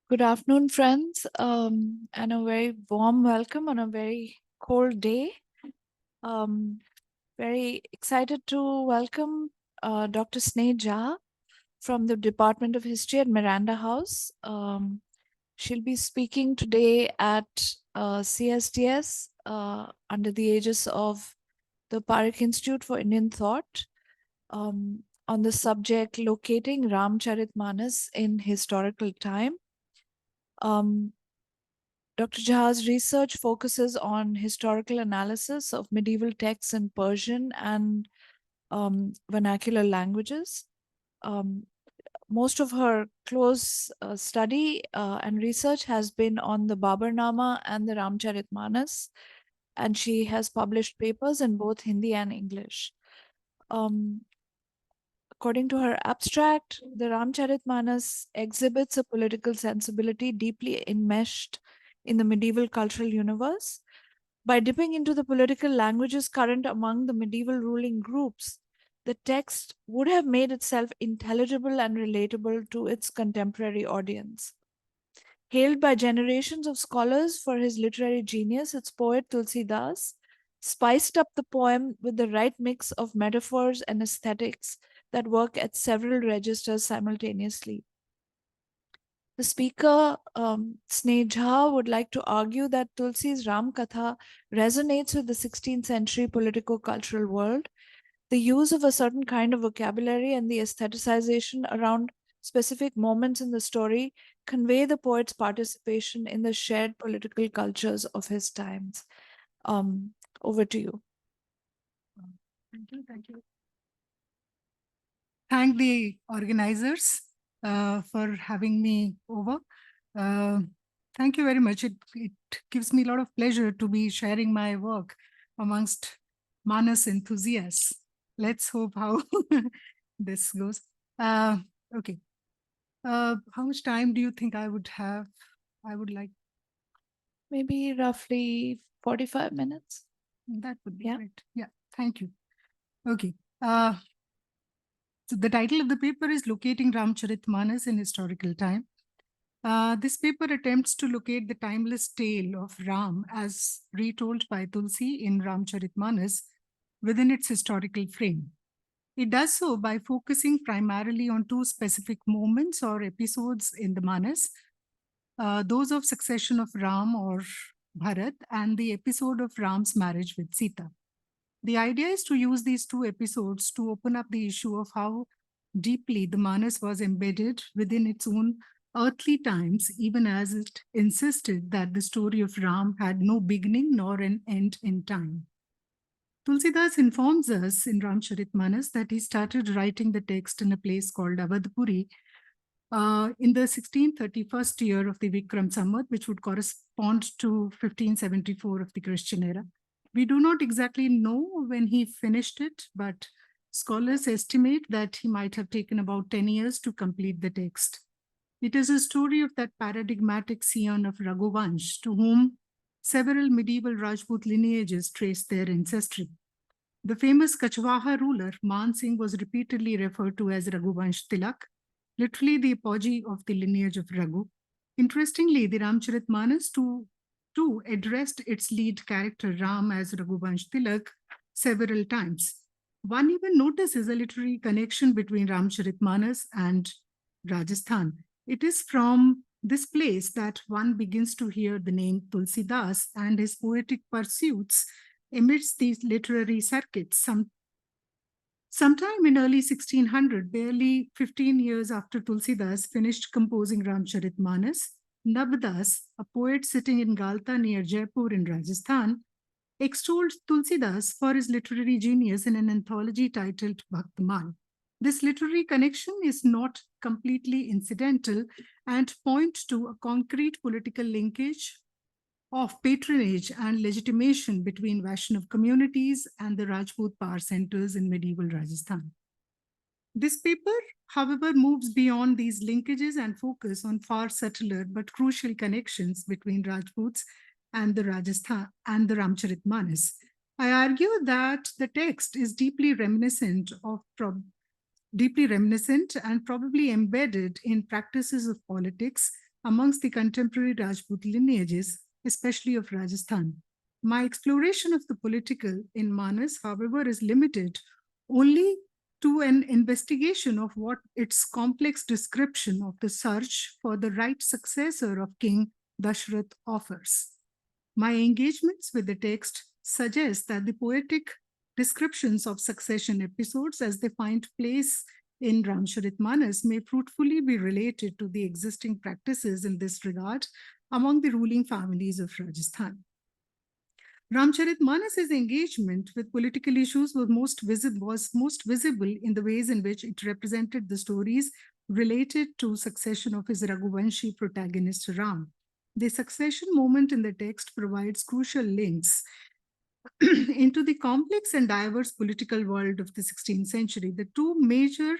Good afternoon, friends, and a very warm welcome on a very cold day. Um, very excited to welcome Dr. Sneh Jha from the Department of History at Miranda House. She'll be speaking today at CSDS under the aegis of the Parekh Institute for Indian Thought on the subject Locating Ramcharitmanas in Historical Time. Dr. Jha's research focuses on historical analysis of medieval texts in Persian and vernacular languages. Most of her close study and research has been on the Baburnama and the Ramcharitmanas, and she has published papers in both Hindi and English. According to her abstract, the Ramcharitmanas exhibits a political sensibility deeply enmeshed in the medieval cultural universe. By dipping into the political languages current among the medieval ruling groups, the text would have made itself intelligible and relatable to its contemporary audience. Hailed by generations of scholars for his literary genius, its poet Tulsidas spiced up the poem with the right mix of metaphors and aesthetics that work at several registers simultaneously. The speaker, Sneh Jha, would like to argue that Tulsi's Ramkatha resonates with the 16th century politico-cultural world. The use of a certain kind of vocabulary and the aestheticization around specific moments in the story convey the poet's participation in the shared political cultures of his times. Over to you. Thank you. Thank the organizers for having me over. Thank you very much. It gives me a lot of pleasure to be sharing my work amongst Manas enthusiasts. Let's hope how this goes. Okay. How much time do you think I would have? I would like maybe roughly 45 minutes. That would be great. Yeah, thank you. Okay. So the title of the paper is Locating Ramcharitmanas in Historical Time. This paper attempts to locate the timeless tale of Ram as retold by Tulsi in Ramcharitmanas within its historical frame. It does so by focusing primarily on two specific moments or episodes in the Manas, those of succession of Ram or Bharat and the episode of Ram's marriage with Sita. The idea is to use these two episodes to open up the issue of how deeply the Manas was embedded within its own earthly times, even as it insisted that the story of Ram had no beginning nor an end in time. Tulsidas informs us in Ramcharitmanas that he started writing the text in a place called Avadhpuri in the 1631st year of the Vikram Samvat, which would correspond to 1574 of the Christian era. We do not exactly know when he finished it, but scholars estimate that he might have taken about 10 years to complete the text. It is a story of that paradigmatic scion of Raghuvansh, to whom several medieval Rajput lineages trace their ancestry. The famous Kachwaha ruler, Man Singh, was repeatedly referred to as Raghuvansh Tilak, literally the apogee of the lineage of Raghu. Interestingly, the Ramcharitmanas too addressed its lead character Ram as Raghuvansh Tilak several times. One even notices a literary connection between Ramcharitmanas and Rajasthan. It is from this place that one begins to hear the name Tulsidas and his poetic pursuits amidst these literary circuits. Sometime in early 1600, barely 15 years after Tulsidas finished composing Ramcharitmanas, Nabdas, a poet sitting in Galta near Jaipur in Rajasthan, extolled Tulsidas for his literary genius in an anthology titled Bhaktman. This literary connection is not completely incidental and points to a concrete political linkage of patronage and legitimation between Vaishnav communities and the Rajput power centers in medieval Rajasthan. This paper, however, moves beyond these linkages and focus on far subtler but crucial connections between Rajputs and the Rajasthan and the Ramcharitmanas. I argue that the text is deeply reminiscent and probably embedded in practices of politics amongst the contemporary Rajput lineages, especially of Rajasthan. My exploration of the political in Manas, however, is limited only to an investigation of what its complex description of the search for the right successor of King Dashrath offers. My engagements with the text suggest that the poetic descriptions of succession episodes as they find place in Ramcharitmanas may fruitfully be related to the existing practices in this regard among the ruling families of Rajasthan. Ramcharitmanas' engagement with political issues was most visible in the ways in which it represented the stories related to succession of his Raghuvanshi protagonist Ram. The succession moment in the text provides crucial links into the complex and diverse political world of the 16th century. The two major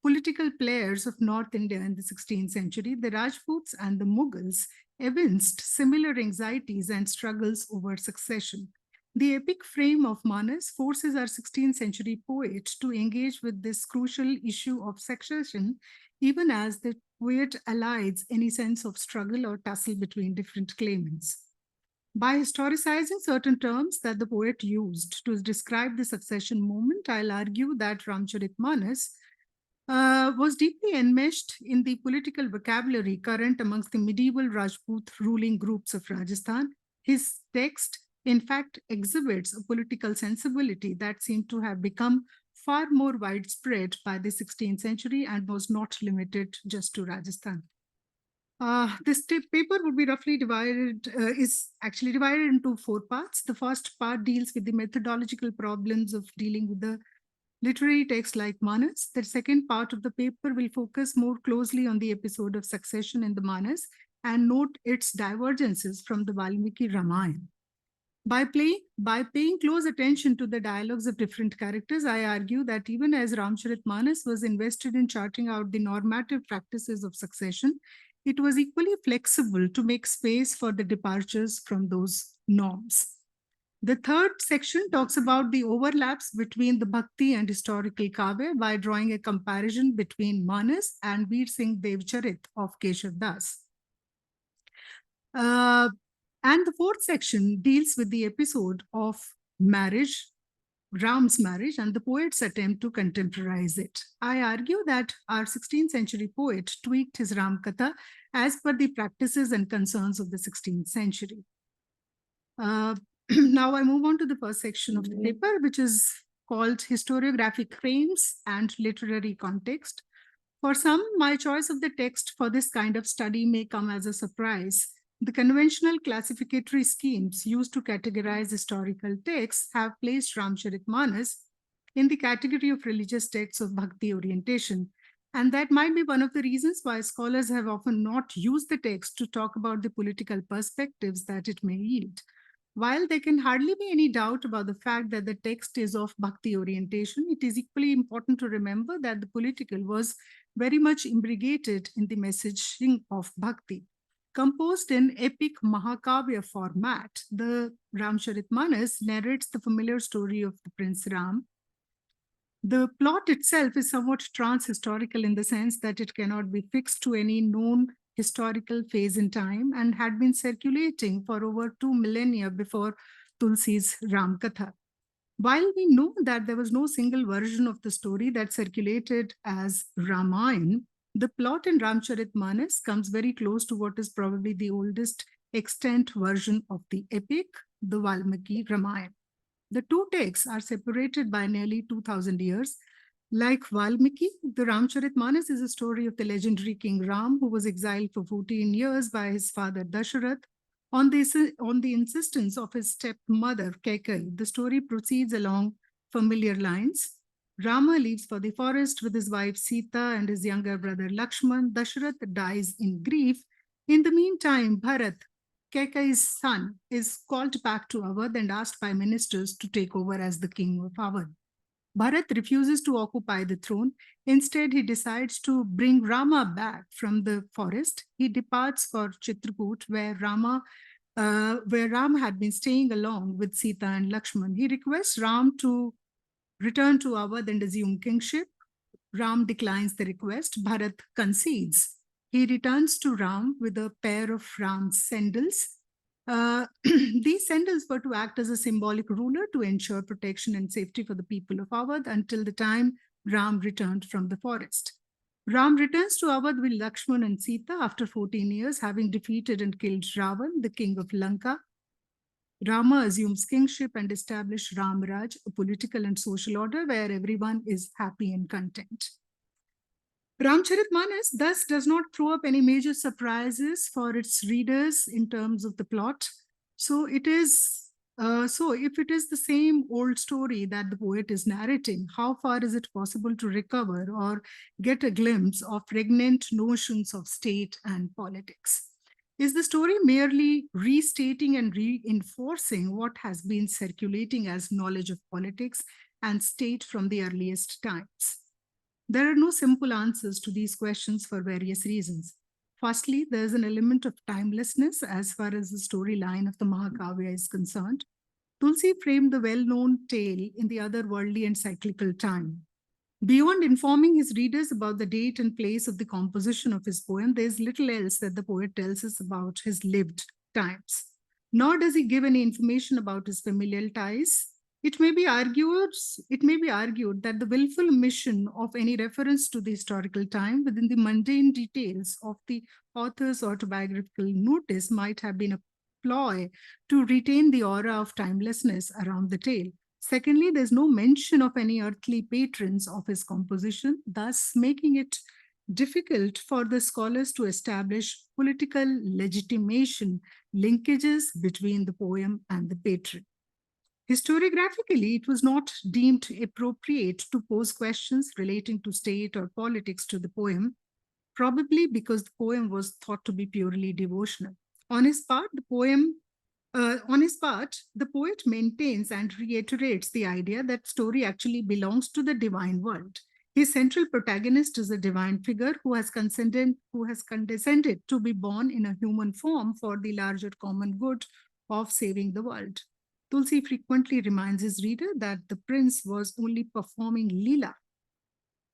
political players of North India in the 16th century, the Rajputs and the Mughals, evinced similar anxieties and struggles over succession. The epic frame of Manas forces our 16th century poet to engage with this crucial issue of succession, even as the poet allies any sense of struggle or tussle between different claimants. By historicizing certain terms that the poet used to describe the succession movement, I'll argue that Ramcharitmanas was deeply enmeshed in the political vocabulary current amongst the medieval Rajput ruling groups of Rajasthan. His text, in fact, exhibits a political sensibility that seemed to have become far more widespread by the 16th century and was not limited just to Rajasthan. This paper would be roughly divided, is actually divided into 4 parts. The first part deals with the methodological problems of dealing with the literary text like Manas. The second part of the paper will focus more closely on the episode of succession in the Manas and note its divergences from the Valmiki Ramayana. By paying close attention to the dialogues of different characters, I argue that even as Ramcharitmanas was invested in charting out the normative practices of succession, it was equally flexible to make space for the departures from those norms. The third section talks about the overlaps between the Bhakti and historical Kavya by drawing a comparison between Manas and Veer Singh Devcharit of Keshav Das. And the fourth section deals with the episode of marriage, Ram's marriage, and the poet's attempt to contemporize it. I argue that our 16th century poet tweaked his Ramkatha as per the practices and concerns of the 16th century. Now I move on to the first section of the paper, which is called Historiographic Frames and Literary Context. For some, my choice of the text for this kind of study may come as a surprise. The conventional classificatory schemes used to categorize historical texts have placed Ramcharitmanas in the category of religious texts of Bhakti orientation. And that might be one of the reasons why scholars have often not used the text to talk about the political perspectives that it may yield. While there can hardly be any doubt about the fact that the text is of Bhakti orientation, it is equally important to remember that the political was very much imbricated in the messaging of Bhakti. Composed in epic Mahakavya format, the Ramcharitmanas narrates the familiar story of the Prince Ram. The plot itself is somewhat trans-historical in the sense that it cannot be fixed to any known historical phase in time and had been circulating for over 2 millennia before Tulsi's Ramkatha. While we know that there was no single version of the story that circulated as Ramayana, the plot in Ramcharitmanas comes very close to what is probably the oldest extant version of the epic, the Valmiki Ramayana. The two texts are separated by nearly 2000 years. Like Valmiki, the Ramcharitmanas is a story of the legendary King Ram, who was exiled for 14 years by his father Dashrath on the insistence of his stepmother Kekai. The story proceeds along familiar lines. Rama leaves for the forest with his wife Sita and his younger brother Lakshman. Dashrath dies in grief. In the meantime, Bharat, Kekai's son, is called back to Awadh and asked by ministers to take over as the king of Awadh. Bharat refuses to occupy the throne. Instead, he decides to bring Rama back from the forest. He departs for Chitrakoot, where Ram had been staying along with Sita and Lakshman. He requests Ram to return to Awadh and assume kingship. Ram declines the request. Bharat concedes. he returns to Ram with a pair of Ram's sandals. These sandals were to act as a symbolic ruler to ensure protection and safety for the people of Awadh until the time Ram returned from the forest. Ram returns to Awadh with Lakshman and Sita after 14 years, having defeated and killed Ravan, the king of Lanka. Rama assumes kingship and establishes Ramraj, a political and social order where everyone is happy and content. Ramcharitmanas thus does not throw up any major surprises for its readers in terms of the plot. So if it is the same old story that the poet is narrating, how far is it possible to recover or get a glimpse of pregnant notions of state and politics? Is the story merely restating and reinforcing what has been circulating as knowledge of politics and state from the earliest times? There are no simple answers to these questions for various reasons. Firstly, there is an element of timelessness as far as the storyline of the Mahakavya is concerned. Tulsi framed the well-known tale in the otherworldly and cyclical time. Beyond informing his readers about the date and place of the composition of his poem, there is little else that the poet tells us about his lived times. Nor does he give any information about his familial ties. It may be argued that the willful omission of any reference to the historical time within the mundane details of the author's autobiographical notice might have been a ploy to retain the aura of timelessness around the tale. Secondly, there's no mention of any earthly patrons of his composition, thus making it difficult for the scholars to establish political legitimation linkages between the poem and the patron. Historiographically, it was not deemed appropriate to pose questions relating to state or politics to the poem, probably because the poem was thought to be purely devotional. On his part, the poet maintains and reiterates the idea that story actually belongs to the divine world. His central protagonist is a divine figure who has condescended to be born in a human form for the larger common good of saving the world. Tulsi frequently reminds his reader that the prince was only performing Leela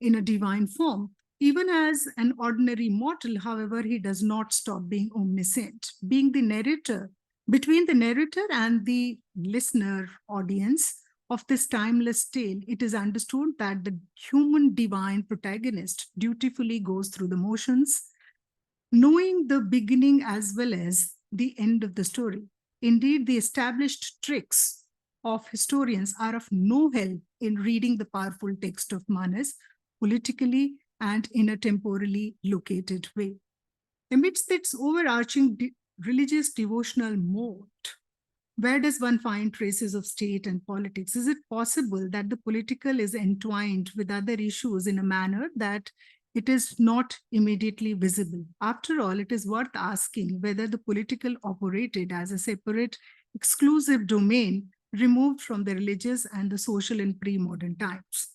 in a divine form. Even as an ordinary mortal, however, he does not stop being omniscient. Being the narrator, between the narrator and the listener audience of this timeless tale, it is understood that the human divine protagonist dutifully goes through the motions, knowing the beginning as well as the end of the story. Indeed, the established tricks of historians are of no help in reading the powerful text of Manas politically and in a temporally located way. Amidst its overarching religious devotional mode, where does one find traces of state and politics? Is it possible that the political is entwined with other issues in a manner that it is not immediately visible? After all, it is worth asking whether the political operated as a separate, exclusive domain removed from the religious and the social in pre-modern times.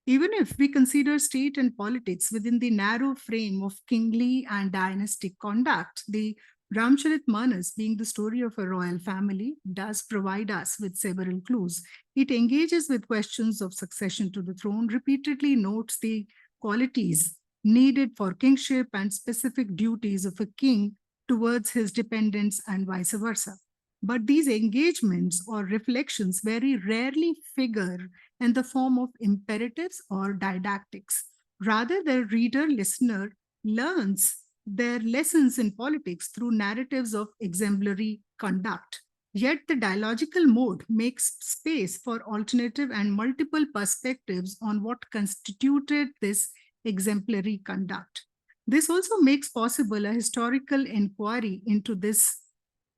Even if we consider state and politics within the narrow frame of kingly and dynastic conduct, the Ramcharitmanas, being the story of a royal family, does provide us with several clues. It engages with questions of succession to the throne, repeatedly notes the qualities needed for kingship and specific duties of a king towards his dependents and vice versa. But these engagements or reflections very rarely figure in the form of imperatives or didactics. Rather, the reader-listener learns their lessons in politics through narratives of exemplary conduct. Yet the dialogical mode makes space for alternative and multiple perspectives on what constituted this exemplary conduct. This also makes possible a historical inquiry into this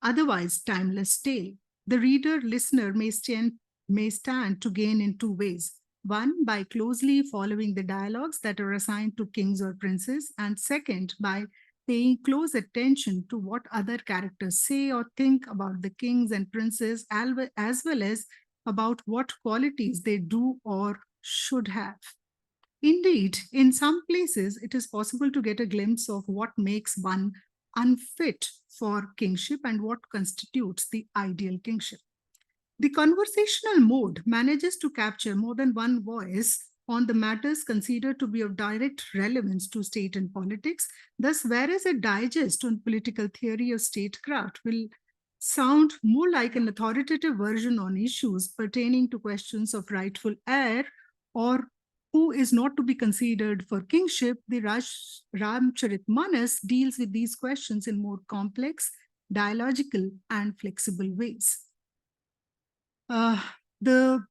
otherwise timeless tale. The reader-listener may stand to gain in two ways. One, by closely following the dialogues that are assigned to kings or princes, and second, by paying close attention to what other characters say or think about the kings and princes, as well as about what qualities they do or should have. Indeed, in some places, it is possible to get a glimpse of what makes one unfit for kingship and what constitutes the ideal kingship. The conversational mode manages to capture more than one voice on the matters considered to be of direct relevance to state and politics. Thus, whereas a digest on political theory of statecraft will sound more like an authoritative version on issues pertaining to questions of rightful heir or who is not to be considered for kingship, the Ramcharitmanas deals with these questions in more complex, dialogical, and flexible ways. The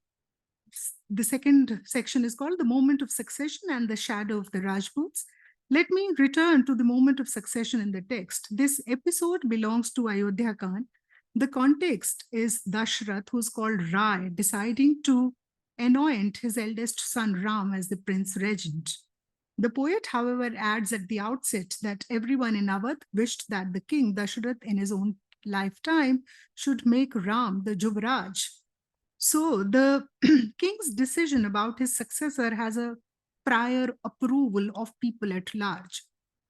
second section is called The Moment of Succession and the Shadow of the Rajputs. Let me return to the moment of succession in the text. This episode belongs to Ayodhya Khan. The context is Dashrath, who's called Rai, deciding to anoint his eldest son Ram as the prince regent. The poet, however, adds at the outset that everyone in Awadh wished that the king Dashrath in his own lifetime should make Ram the Yuvraj. So the king's decision about his successor has a prior approval of people at large.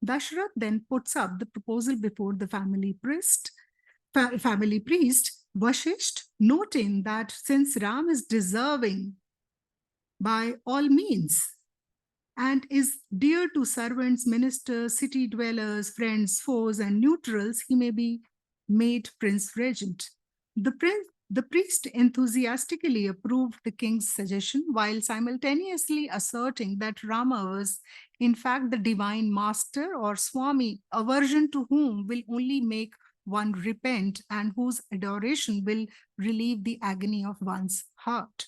Dashrath then puts up the proposal before the family priest, Vashisht, noting that since Ram is deserving by all means and is dear to servants, ministers, city dwellers, friends, foes, and neutrals, he may be made prince regent. The priest enthusiastically approved the king's suggestion while simultaneously asserting that Rama was in fact the divine master or Swami, aversion to whom will only make one repent and whose adoration will relieve the agony of one's heart.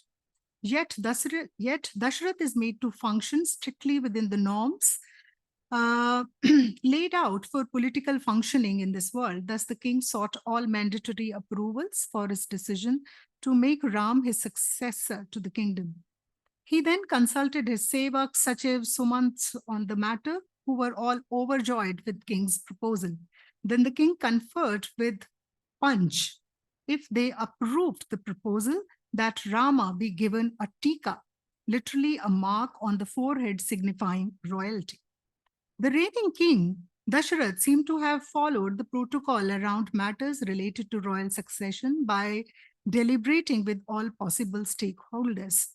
Yet Dashrath is made to function strictly within the norms laid out for political functioning in this world. Thus, the king sought all mandatory approvals for his decision to make Ram his successor to the kingdom. He then consulted his sevaks, Sachiv, Sumants on the matter, who were all overjoyed with king's proposal. Then the king conferred with Panch if they approved the proposal that Rama be given a tika, literally a mark on the forehead signifying royalty. The reigning king, Dashrath, seemed to have followed the protocol around matters related to royal succession by deliberating with all possible stakeholders.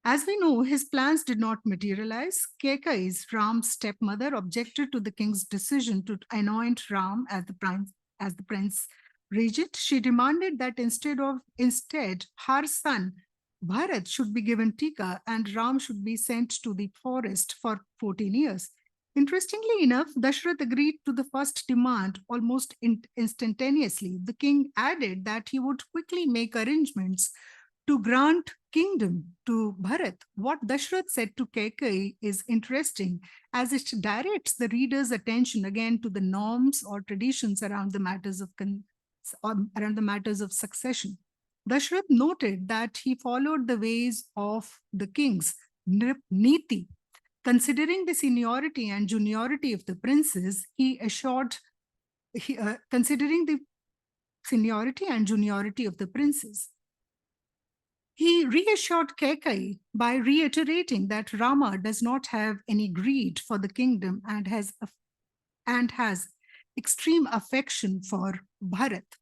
As we know, his plans did not materialize. Kekai's Ram's stepmother objected to the king's decision to anoint Ram as the prince regent. She demanded that instead, her son Bharat should be given tika and Ram should be sent to the forest for 14 years. Interestingly enough, Dashrath agreed to the first demand almost instantaneously. The king added that he would quickly make arrangements to grant kingdom to Bharat. What Dashrath said to Kekai is interesting as it directs the reader's attention again to the norms or traditions around the matters of succession. Dashrath noted that he followed the ways of the kings, Niti. Considering the seniority and juniority of the princes, considering the seniority and juniority of the princes, he reassured Kekai by reiterating that Rama does not have any greed for the kingdom and has extreme affection for Bharat.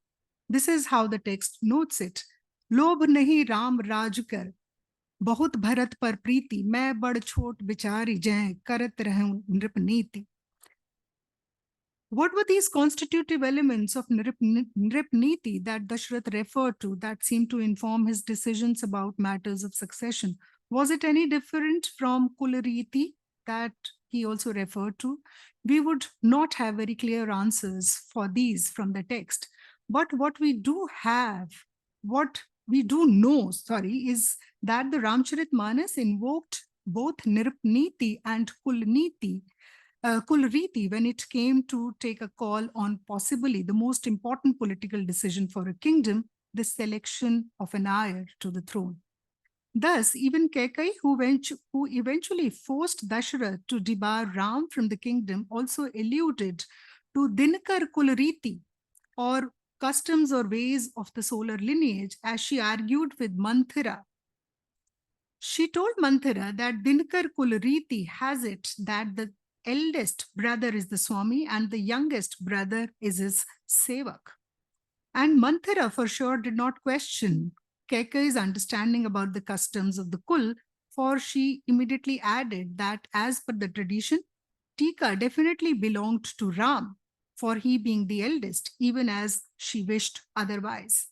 This is how the text notes it. Lobh nahi Ram Raj kar, bahut Bharat par preeti, मैं बड़ छोट बिचारी जय करत रहूं नृपनीति. What were these constitutive elements of Nripniti that Dashrath referred to that seemed to inform his decisions about matters of succession? Was it any different from Kulariti that he also referred to? We would not have very clear answers for these from the text. But what we do know, is that the Ramcharitmanas invoked both Nripniti and Kulriti when it came to take a call on possibly the most important political decision for a kingdom, the selection of an heir to the throne. Thus, even Kekai, who eventually forced Dashrath to debar Ram from the kingdom, also alluded to Dinakar Kulriti, or customs or ways of the solar lineage, as she argued with Manthira. She told Manthira that Dinakar Kulriti has it that the eldest brother is the Swami and the youngest brother is his Sevak. And Manthira for sure did not question Kekai's understanding about the customs of the Kul, for she immediately added that as per the tradition, Tika definitely belonged to Ram, for he being the eldest, even as she wished otherwise.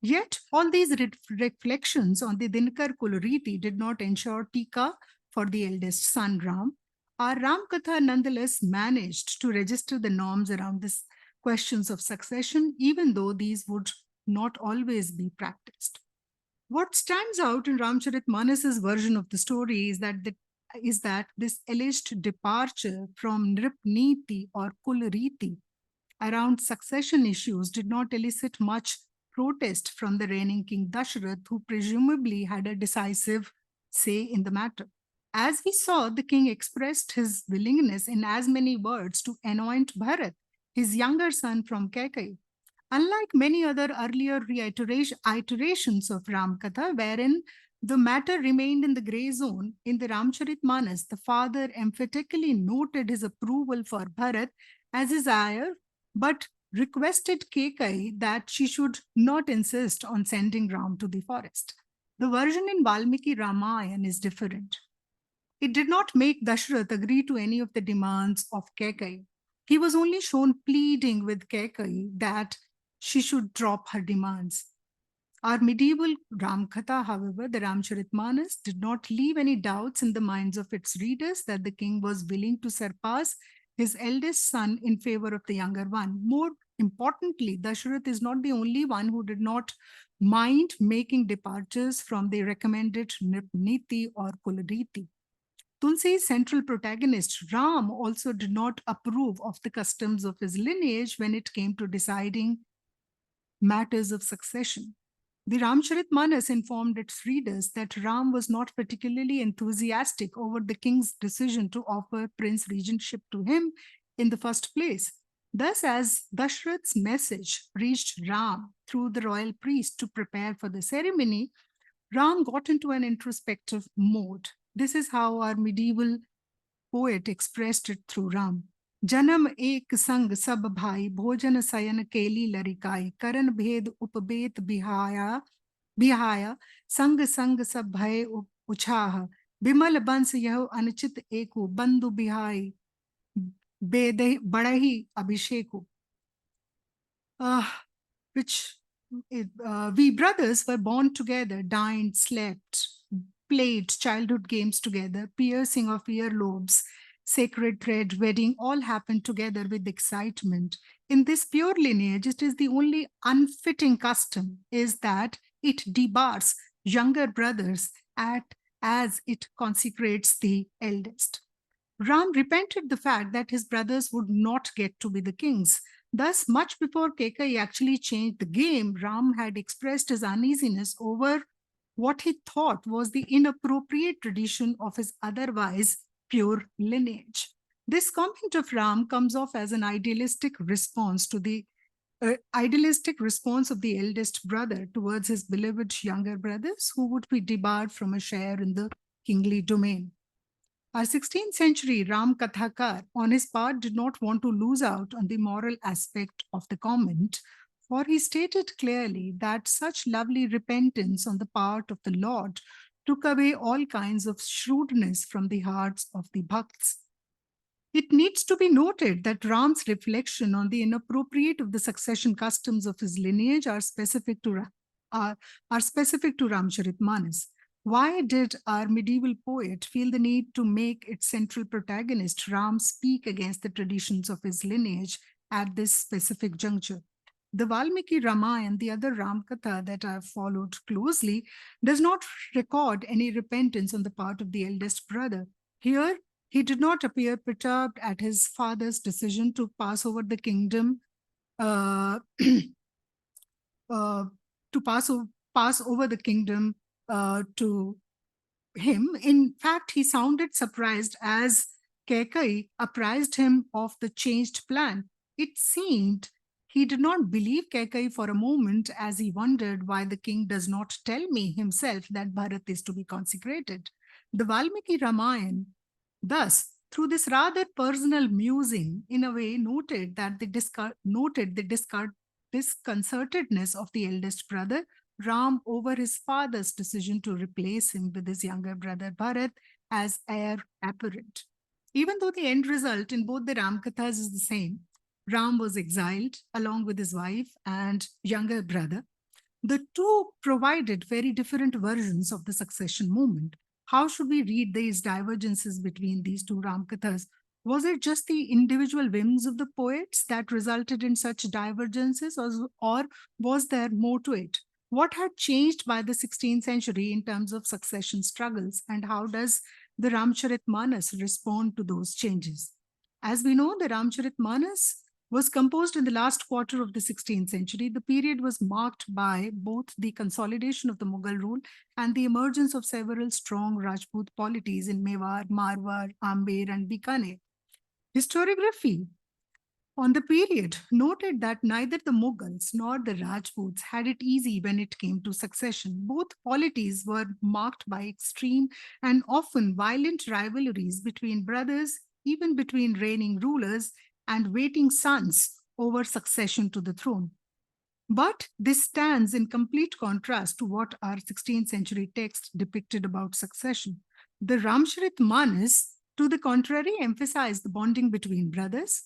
Yet, all these reflections on the Dinkar Kuluriti did not ensure Tika for the eldest son Ram. Our Ramkatha nonetheless managed to register the norms around these questions of succession, even though these would not always be practiced. What stands out in Ramcharitmanas' version of the story is that this alleged departure from Nripniti or Kulriti around succession issues did not elicit much protest from the reigning king Dashrath, who presumably had a decisive say in the matter. As we saw, the king expressed his willingness in as many words to anoint Bharat, his younger son from Kekai. Unlike many other earlier iterations of Ramkatha, wherein the matter remained in the gray zone, in the Ramcharitmanas, the father emphatically noted his approval for Bharat as his heir, but requested Kekai that she should not insist on sending Ram to the forest. The version in Valmiki Ramayana is different. It did not make Dashrath agree to any of the demands of Kekai. He was only shown pleading with Kekai that she should drop her demands. Our medieval Ramkatha, however, the Ramcharitmanas, did not leave any doubts in the minds of its readers that the king was willing to surpass his eldest son in favor of the younger one. More importantly, Dashrath is not the only one who did not mind making departures from the recommended Niti or Kulariti. Tulsi's central protagonist, Ram, also did not approve of the customs of his lineage when it came to deciding matters of succession. The Ramcharitmanas informed its readers that Ram was not particularly enthusiastic over the king's decision to offer prince regentship to him in the first place. Thus, as Dashrath's message reached Ram through the royal priest to prepare for the ceremony, Ram got into an introspective mode. This is how our medieval poet expressed it through Ram. Janam ek sang sab bhai, bhojan sayan keli larikai, karan bhed upbet bihaya, sang sang sab bhai uchah, bimal bans yah anchit eku, bandu bihai, badahi abhisheku. Which we brothers were born together, dined, slept, played childhood games together, piercing of earlobes, sacred thread, wedding, all happened together with excitement. In this pure lineage, it is the only unfitting custom is that it debars younger brothers as it consecrates the eldest. Ram repented the fact that his brothers would not get to be the kings. Thus, much before Kekai actually changed the game, Ram had expressed his uneasiness over what he thought was the inappropriate tradition of his otherwise pure lineage. This comment of Ram comes off as an idealistic response of the eldest brother towards his beloved younger brothers who would be debarred from a share in the kingly domain. Our 16th century Ramkathakar, on his part, did not want to lose out on the moral aspect of the comment, for he stated clearly that such lovely repentance on the part of the Lord took away all kinds of shrewdness from the hearts of the bhakts. It needs to be noted that Ram's reflection on the inappropriate of the succession customs of his lineage are specific to Ramcharitmanas. Why did our medieval poet feel the need to make its central protagonist, Ram, speak against the traditions of his lineage at this specific juncture? The Valmiki Ramayana, the other Ramkatha that I've followed closely, does not record any repentance on the part of the eldest brother. Here, he did not appear perturbed at his father's decision to pass over the kingdom, to pass over the kingdom to him. In fact, he sounded surprised as Kekai apprised him of the changed plan. It seemed he did not believe Kekai for a moment as he wondered why the king does not tell me himself that Bharat is to be consecrated. The Valmiki Ramayana, thus, through this rather personal musing, in a way noted that the disconcertedness of the eldest brother Ram over his father's decision to replace him with his younger brother Bharat as heir apparent. Even though the end result in both the Ramkathas is the same, Ram was exiled along with his wife and younger brother. The two provided very different versions of the succession movement. How should we read these divergences between these two Ramkathas? Was it just the individual whims of the poets that resulted in such divergences, or was there more to it? What had changed by the 16th century in terms of succession struggles, and how does the Ramcharitmanas respond to those changes? As we know, the Ramcharitmanas was composed in the last quarter of the 16th century. The period was marked by both the consolidation of the Mughal rule and the emergence of several strong Rajput polities in Mewar, Marwar, Amber, and Bikaner. Historiography on the period noted that neither the Mughals nor the Rajputs had it easy when it came to succession. Both polities were marked by extreme and often violent rivalries between brothers, even between reigning rulers and waiting sons over succession to the throne. But this stands in complete contrast to what our 16th century text depicted about succession. The Ramcharitmanas, to the contrary, emphasize the bonding between brothers.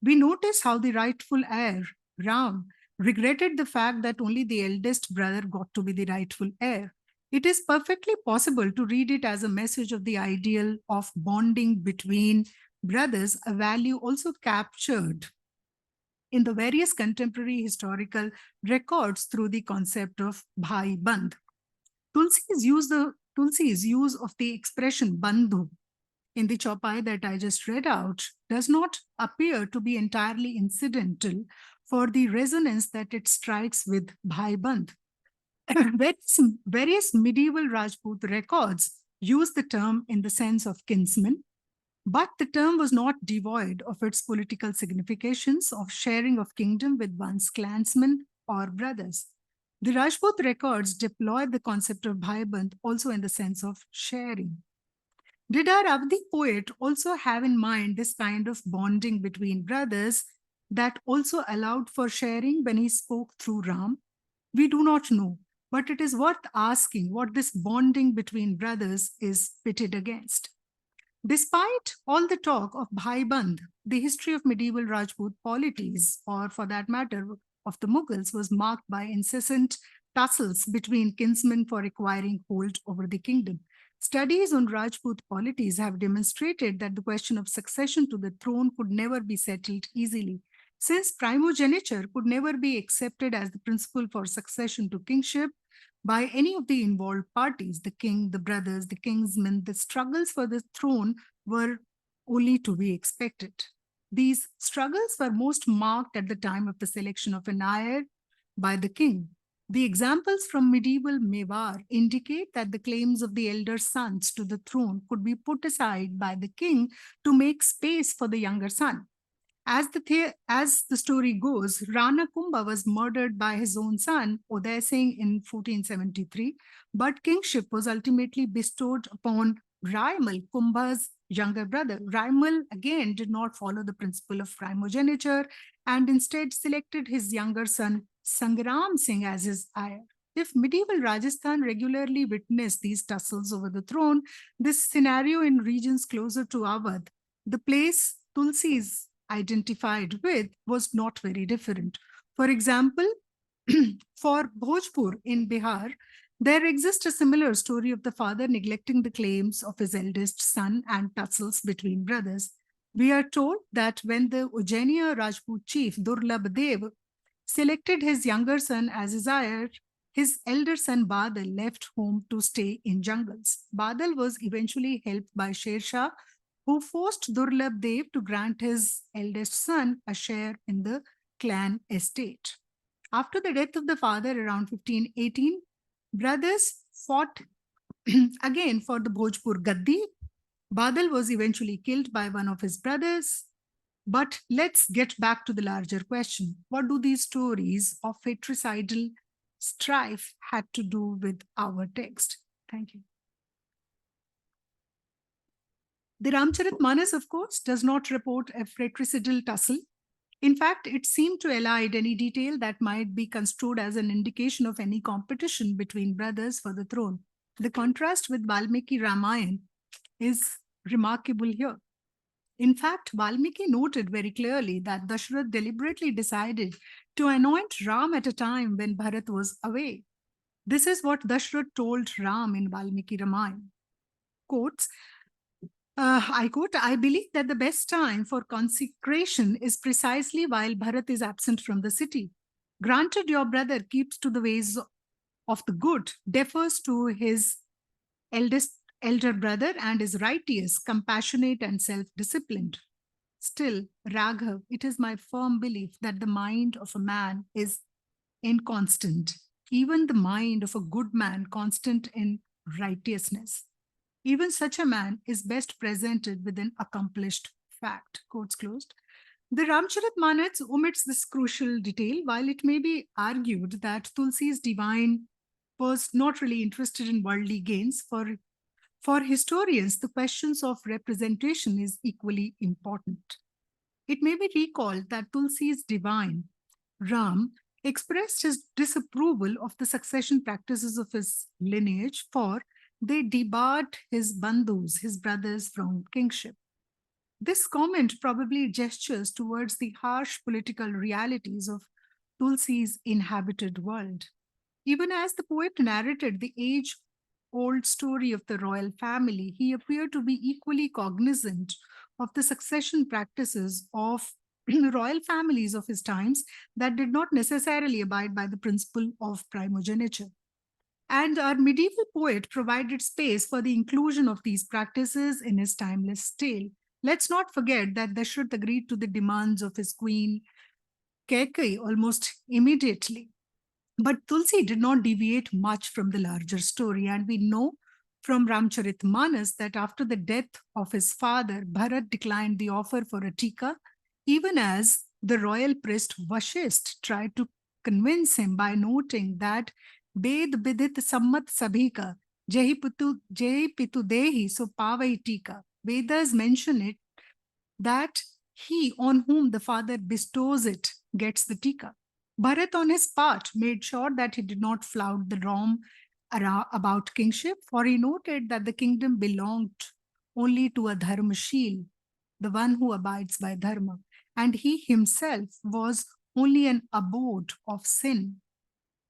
We notice how the rightful heir, Ram, regretted the fact that only the eldest brother got to be the rightful heir. It is perfectly possible to read it as a message of the ideal of bonding between brothers, a value also captured in the various contemporary historical records through the concept of bhai bandh. Tulsi's use of the expression bandhu in the chopai that I just read out does not appear to be entirely incidental for the resonance that it strikes with bhai bandh. Various medieval Rajput records use the term in the sense of kinsman, but the term was not devoid of its political significations of sharing of kingdom with one's clansmen or brothers. The Rajput records deploy the concept of bhaiband also in the sense of sharing. Did our Avdi poet also have in mind this kind of bonding between brothers that also allowed for sharing when he spoke through Ram? We do not know, but it is worth asking what this bonding between brothers is pitted against. Despite all the talk of Bhai Bandh, the history of medieval Rajput polities, or for that matter, of the Mughals, was marked by incessant tussles between kinsmen for acquiring hold over the kingdom. Studies on Rajput polities have demonstrated that the question of succession to the throne could never be settled easily. Since primogeniture could never be accepted as the principle for succession to kingship, by any of the involved parties, the king, the brothers, the kingsmen, the struggles for the throne were only to be expected. These struggles were most marked at the time of the selection of an heir by the king. The examples from medieval Mewar indicate that the claims of the elder sons to the throne could be put aside by the king to make space for the younger son. As the story goes, Rana Kumbha was murdered by his own son, Uday Singh, in 1473, but kingship was ultimately bestowed upon Raimal, Kumbha's younger brother. Raimal again did not follow the principle of primogeniture and instead selected his younger son, Sangram Singh, as his heir. If medieval Rajasthan regularly witnessed these tussles over the throne, this scenario in regions closer to Awadh, the place Tulsi's identified with, was not very different. For example, for Bhojpur in Bihar, there exists a similar story of the father neglecting the claims of his eldest son and tussles between brothers. We are told that when the Ujjainiya Rajput chief Durlabh Dev selected his younger son as his heir, his elder son Badal left home to stay in jungles. Badal was eventually helped by Sher Shah, who forced Durlabh Dev to grant his eldest son a share in the clan estate. After the death of the father around 1518, brothers fought again for the Bhojpur Gaddi. Badal was eventually killed by one of his brothers. But let's get back to the larger question. What do these stories of fratricidal strife had to do with our text? Thank you. The Ramcharitmanas, of course, does not report a fratricidal tussle. In fact, it seemed to elide any detail that might be construed as an indication of any competition between brothers for the throne. The contrast with Valmiki Ramayana is remarkable here. In fact, Valmiki noted very clearly that Dashrath deliberately decided to anoint Ram at a time when Bharat was away. This is what Dashrath told Ram in Valmiki Ramayana. Quotes, I quote, I believe that the best time for consecration is precisely while Bharat is absent from the city. Granted, your brother keeps to the ways of the good, defers to his elder brother, and is righteous, compassionate, and self-disciplined. Still, Raghav, it is my firm belief that the mind of a man is inconstant, even the mind of a good man constant in righteousness. Even such a man is best presented with an accomplished fact. Quotes closed. The Ramcharitmanas omits this crucial detail, while it may be argued that Tulsi's divine was not really interested in worldly gains. For historians, the questions of representation is equally important. It may be recalled that Tulsi's divine, Ram, expressed his disapproval of the succession practices of his lineage, for they debarred his bandhus, his brothers, from kingship. This comment probably gestures towards the harsh political realities of Tulsi's inhabited world. Even as the poet narrated the age-old story of the royal family, he appeared to be equally cognizant of the succession practices of royal families of his times that did not necessarily abide by the principle of primogeniture. And our medieval poet provided space for the inclusion of these practices in his timeless tale. Let's not forget that Dashrath agreed to the demands of his queen Kaikeyi almost immediately. But Tulsi did not deviate much from the larger story, and we know from Ramcharitmanas that after the death of his father, Bharat declined the offer for a tika, even as the royal priest Vashist tried to convince him by noting that Ved Bidit Sammat Sabhika, Jehi Pitu Dehi, so Pavai Tika. Vedas mention it that he on whom the father bestows it gets the tika. Bharat, on his part, made sure that he did not flout the norm about kingship, for he noted that the kingdom belonged only to a dharmashil, the one who abides by dharma, and he himself was only an abode of sin.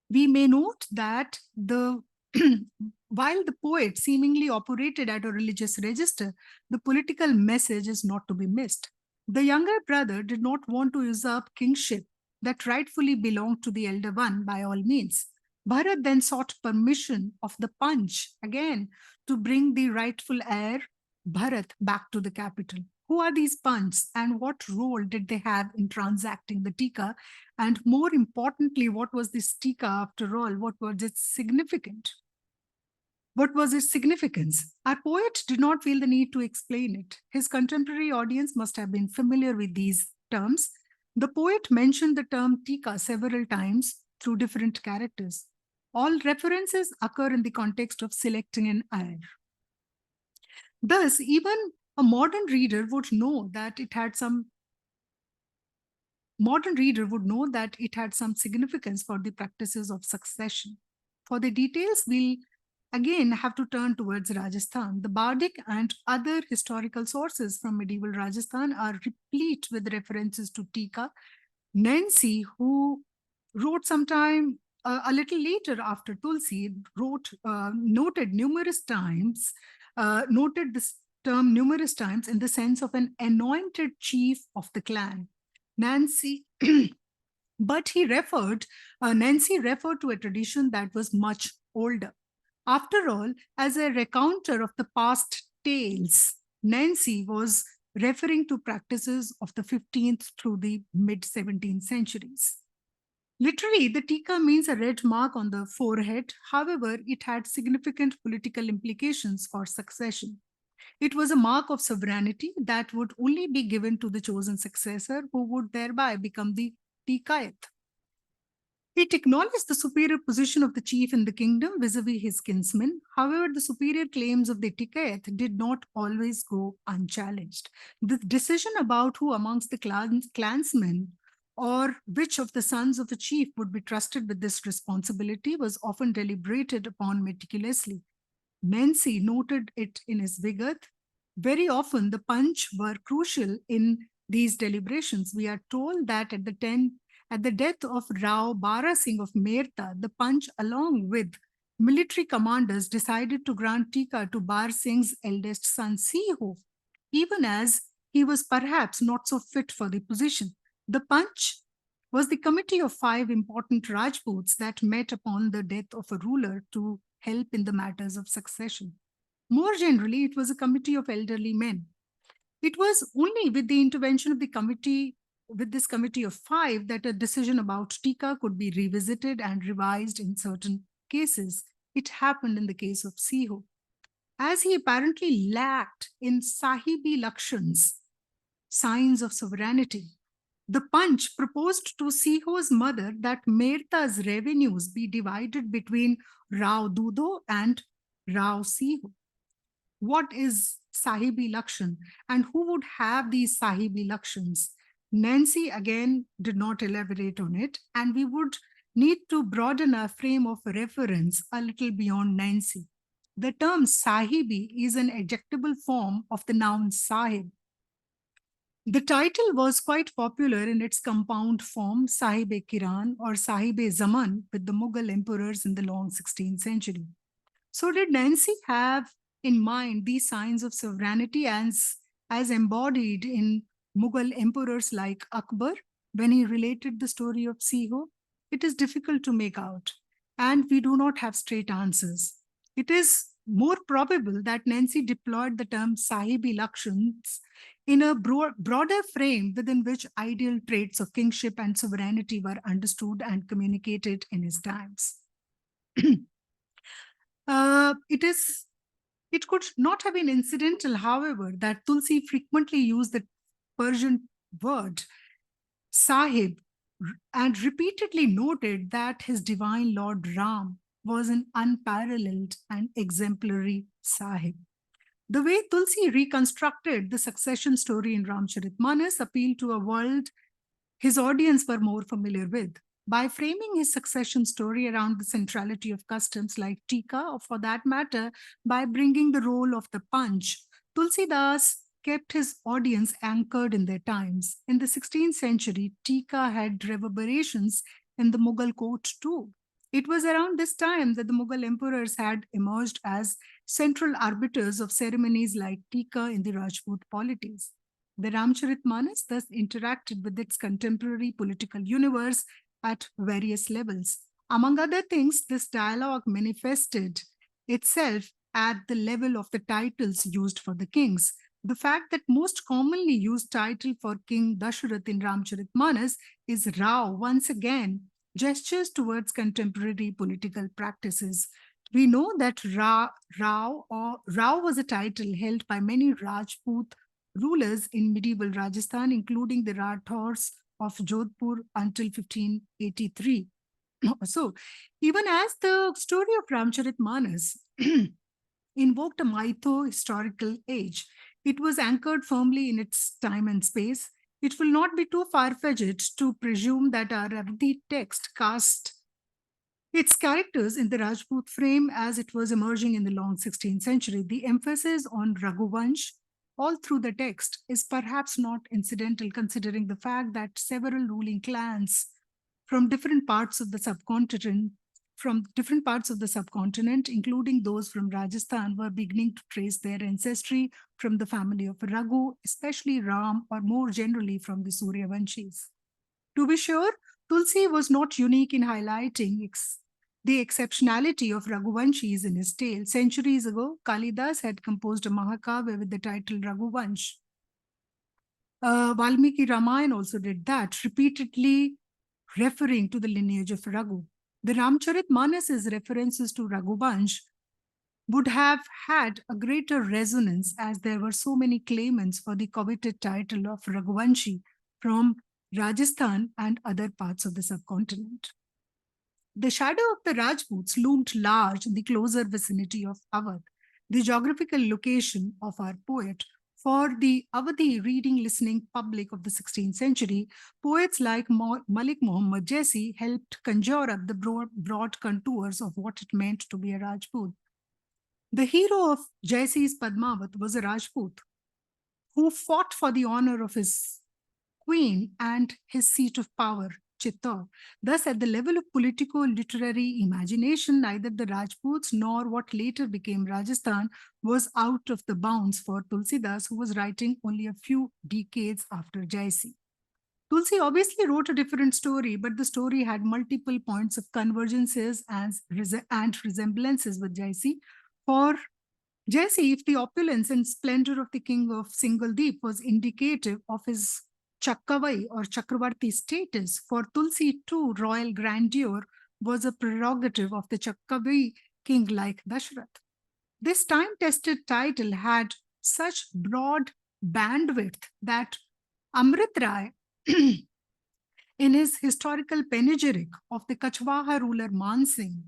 We may note that while the poet seemingly operated at a religious register, the political message is not to be missed. The younger brother did not want to usurp kingship that rightfully belonged to the elder one by all means. Bharat then sought permission of the Panch, again, to bring the rightful heir, Bharat, back to the capital. Who are these Panchs and what role did they have in transacting the tika? And more importantly, what was this tika after all? What was its significance? What was its significance? Our poet did not feel the need to explain it. His contemporary audience must have been familiar with these terms. The poet mentioned the term tika several times through different characters. All references occur in the context of selecting an heir. Thus, even a modern reader would know that it had some significance for the practices of succession. For the details, we'll again have to turn towards Rajasthan. The Bardic and other historical sources from medieval Rajasthan are replete with references to tika. Nancy, who wrote sometime a little later after Tulsi, noted this term numerous times in the sense of an anointed chief of the clan. Nancy, but Nancy referred to a tradition that was much older. After all, as a recounter of the past tales, Nancy was referring to practices of the 15th through the mid-17th centuries. Literally, the tika means a red mark on the forehead. However, it had significant political implications for succession. It was a mark of sovereignty that would only be given to the chosen successor, who would thereby become the tikayat. It acknowledged the superior position of the chief in the kingdom vis-a-vis his kinsmen. However, the superior claims of the tikayat did not always go unchallenged. The decision about who amongst the clansmen or which of the sons of a chief would be trusted with this responsibility was often deliberated upon meticulously. Nancy noted it in his Vigat. Very often, the Panch were crucial in these deliberations. We are told that at the death of Rao Bara Singh of Merta, the Panch, along with military commanders, decided to grant Tika to Bar Singh's eldest son, Siho, even as he was perhaps not so fit for the position. The Panch was the committee of 5 important Rajputs that met upon the death of a ruler to help in the matters of succession. More generally, it was a committee of elderly men. It was only with the intervention of the committee, with this committee of 5, that a decision about Tika could be revisited and revised in certain cases. It happened in the case of Siho. As he apparently lacked in Sahibi Lakshans, signs of sovereignty, the Panch proposed to Siho's mother that Merta's revenues be divided between Rao Dudo and Rao Siho. What is Sahibi Lakshan and who would have these Sahibi Lakshans? Nancy again did not elaborate on it, and we would need to broaden our frame of reference a little beyond Nancy. The term Sahibi is an adjectival form of the noun Sahib. The title was quite popular in its compound form, Sahib-e-Kiran or Sahib-e-Zaman, with the Mughal emperors in the long 16th century. So did Nancy have in mind these signs of sovereignty as embodied in Mughal emperors like Akbar when he related the story of Siho? It is difficult to make out, and we do not have straight answers. It is more probable that Nancy deployed the term Sahibi Lakshans in a broader frame within which ideal traits of kingship and sovereignty were understood and communicated in his times. It could not have been incidental, however, that Tulsi frequently used the Persian word Sahib and repeatedly noted that his divine Lord Ram was an unparalleled and exemplary Sahib. The way Tulsi reconstructed the succession story in Ramcharitmanas appealed to a world his audience were more familiar with. By framing his succession story around the centrality of customs like Tika, or for that matter, by bringing the role of the Panch, Tulsidas kept his audience anchored in their times. In the 16th century, Tika had reverberations in the Mughal court too. It was around this time that the Mughal emperors had emerged as central arbiters of ceremonies like Tika in the Rajput polities. The Ramcharitmanas thus interacted with its contemporary political universe at various levels. Among other things, this dialogue manifested itself at the level of the titles used for the kings. The fact that most commonly used title for King Dasharath in Ramcharitmanas is Rao once again gestures towards contemporary political practices. We know that Rao was a title held by many Rajput rulers in medieval Rajasthan, including the Rathors of Jodhpur until 1583. So, even as the story of Ramcharitmanas invoked a mytho-historical age, it was anchored firmly in its time and space. It will not be too far-fetched to presume that our Aradhi text cast its characters in the Rajput frame as it was emerging in the long 16th century. The emphasis on Raghuvansh all through the text is perhaps not incidental, considering the fact that several ruling clans from different parts of the subcontinent, including those from Rajasthan, were beginning to trace their ancestry from the family of Raghu, especially Ram, or more generally from the Suryavanshis. To be sure, Tulsi was not unique in highlighting the exceptionality of Raghuvanshis in his tale. Centuries ago, Kalidas had composed a Mahakavya with the title Raghuvansh. Valmiki Ramayana also did that, repeatedly referring to the lineage of Raghu. The Ramcharitmanas' references to Raghuvansh would have had a greater resonance as there were so many claimants for the coveted title of Raghuvanshi from Rajasthan and other parts of the subcontinent. The shadow of the Rajputs loomed large in the closer vicinity of Awadh. The geographical location of our poet For the Awadhi reading listening public of the 16th century, poets like Malik Muhammad Jaisi helped conjure up the broad contours of what it meant to be a Rajput. The hero of Jaisi's Padmavat was a Rajput who fought for the honor of his queen and his seat of power, Chittor. Thus, at the level of politico-literary imagination, neither the Rajputs nor what later became Rajasthan was out of the bounds for Tulsidas, who was writing only a few decades after Jaisi. Tulsi obviously wrote a different story, but the story had multiple points of convergences and resemblances with Jaisi. For Jaisi, if the opulence and splendor of the king of Singaldeep was indicative of his Chakkavai or Chakravarti status, for Tulsi too, royal grandeur was a prerogative of the Chakkavai king like Dashrath. This time-tested title had such broad bandwidth that Amrit Rai, in his historical panegyric of the Kachwaha ruler Man Singh,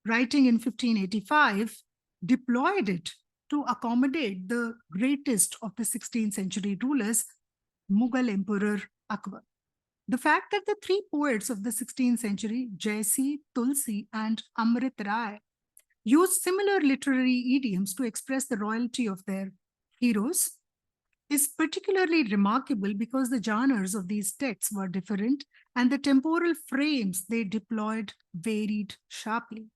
writing in 1585, deployed it to accommodate the greatest of the 16th century rulers, Mughal Emperor Akbar. The fact that the three poets of the 16th century, Jaisi, Tulsi, and Amrit Rai, used similar literary idioms to express the royalty of their heroes is particularly remarkable because the genres of these texts were different and the temporal frames they deployed varied sharply.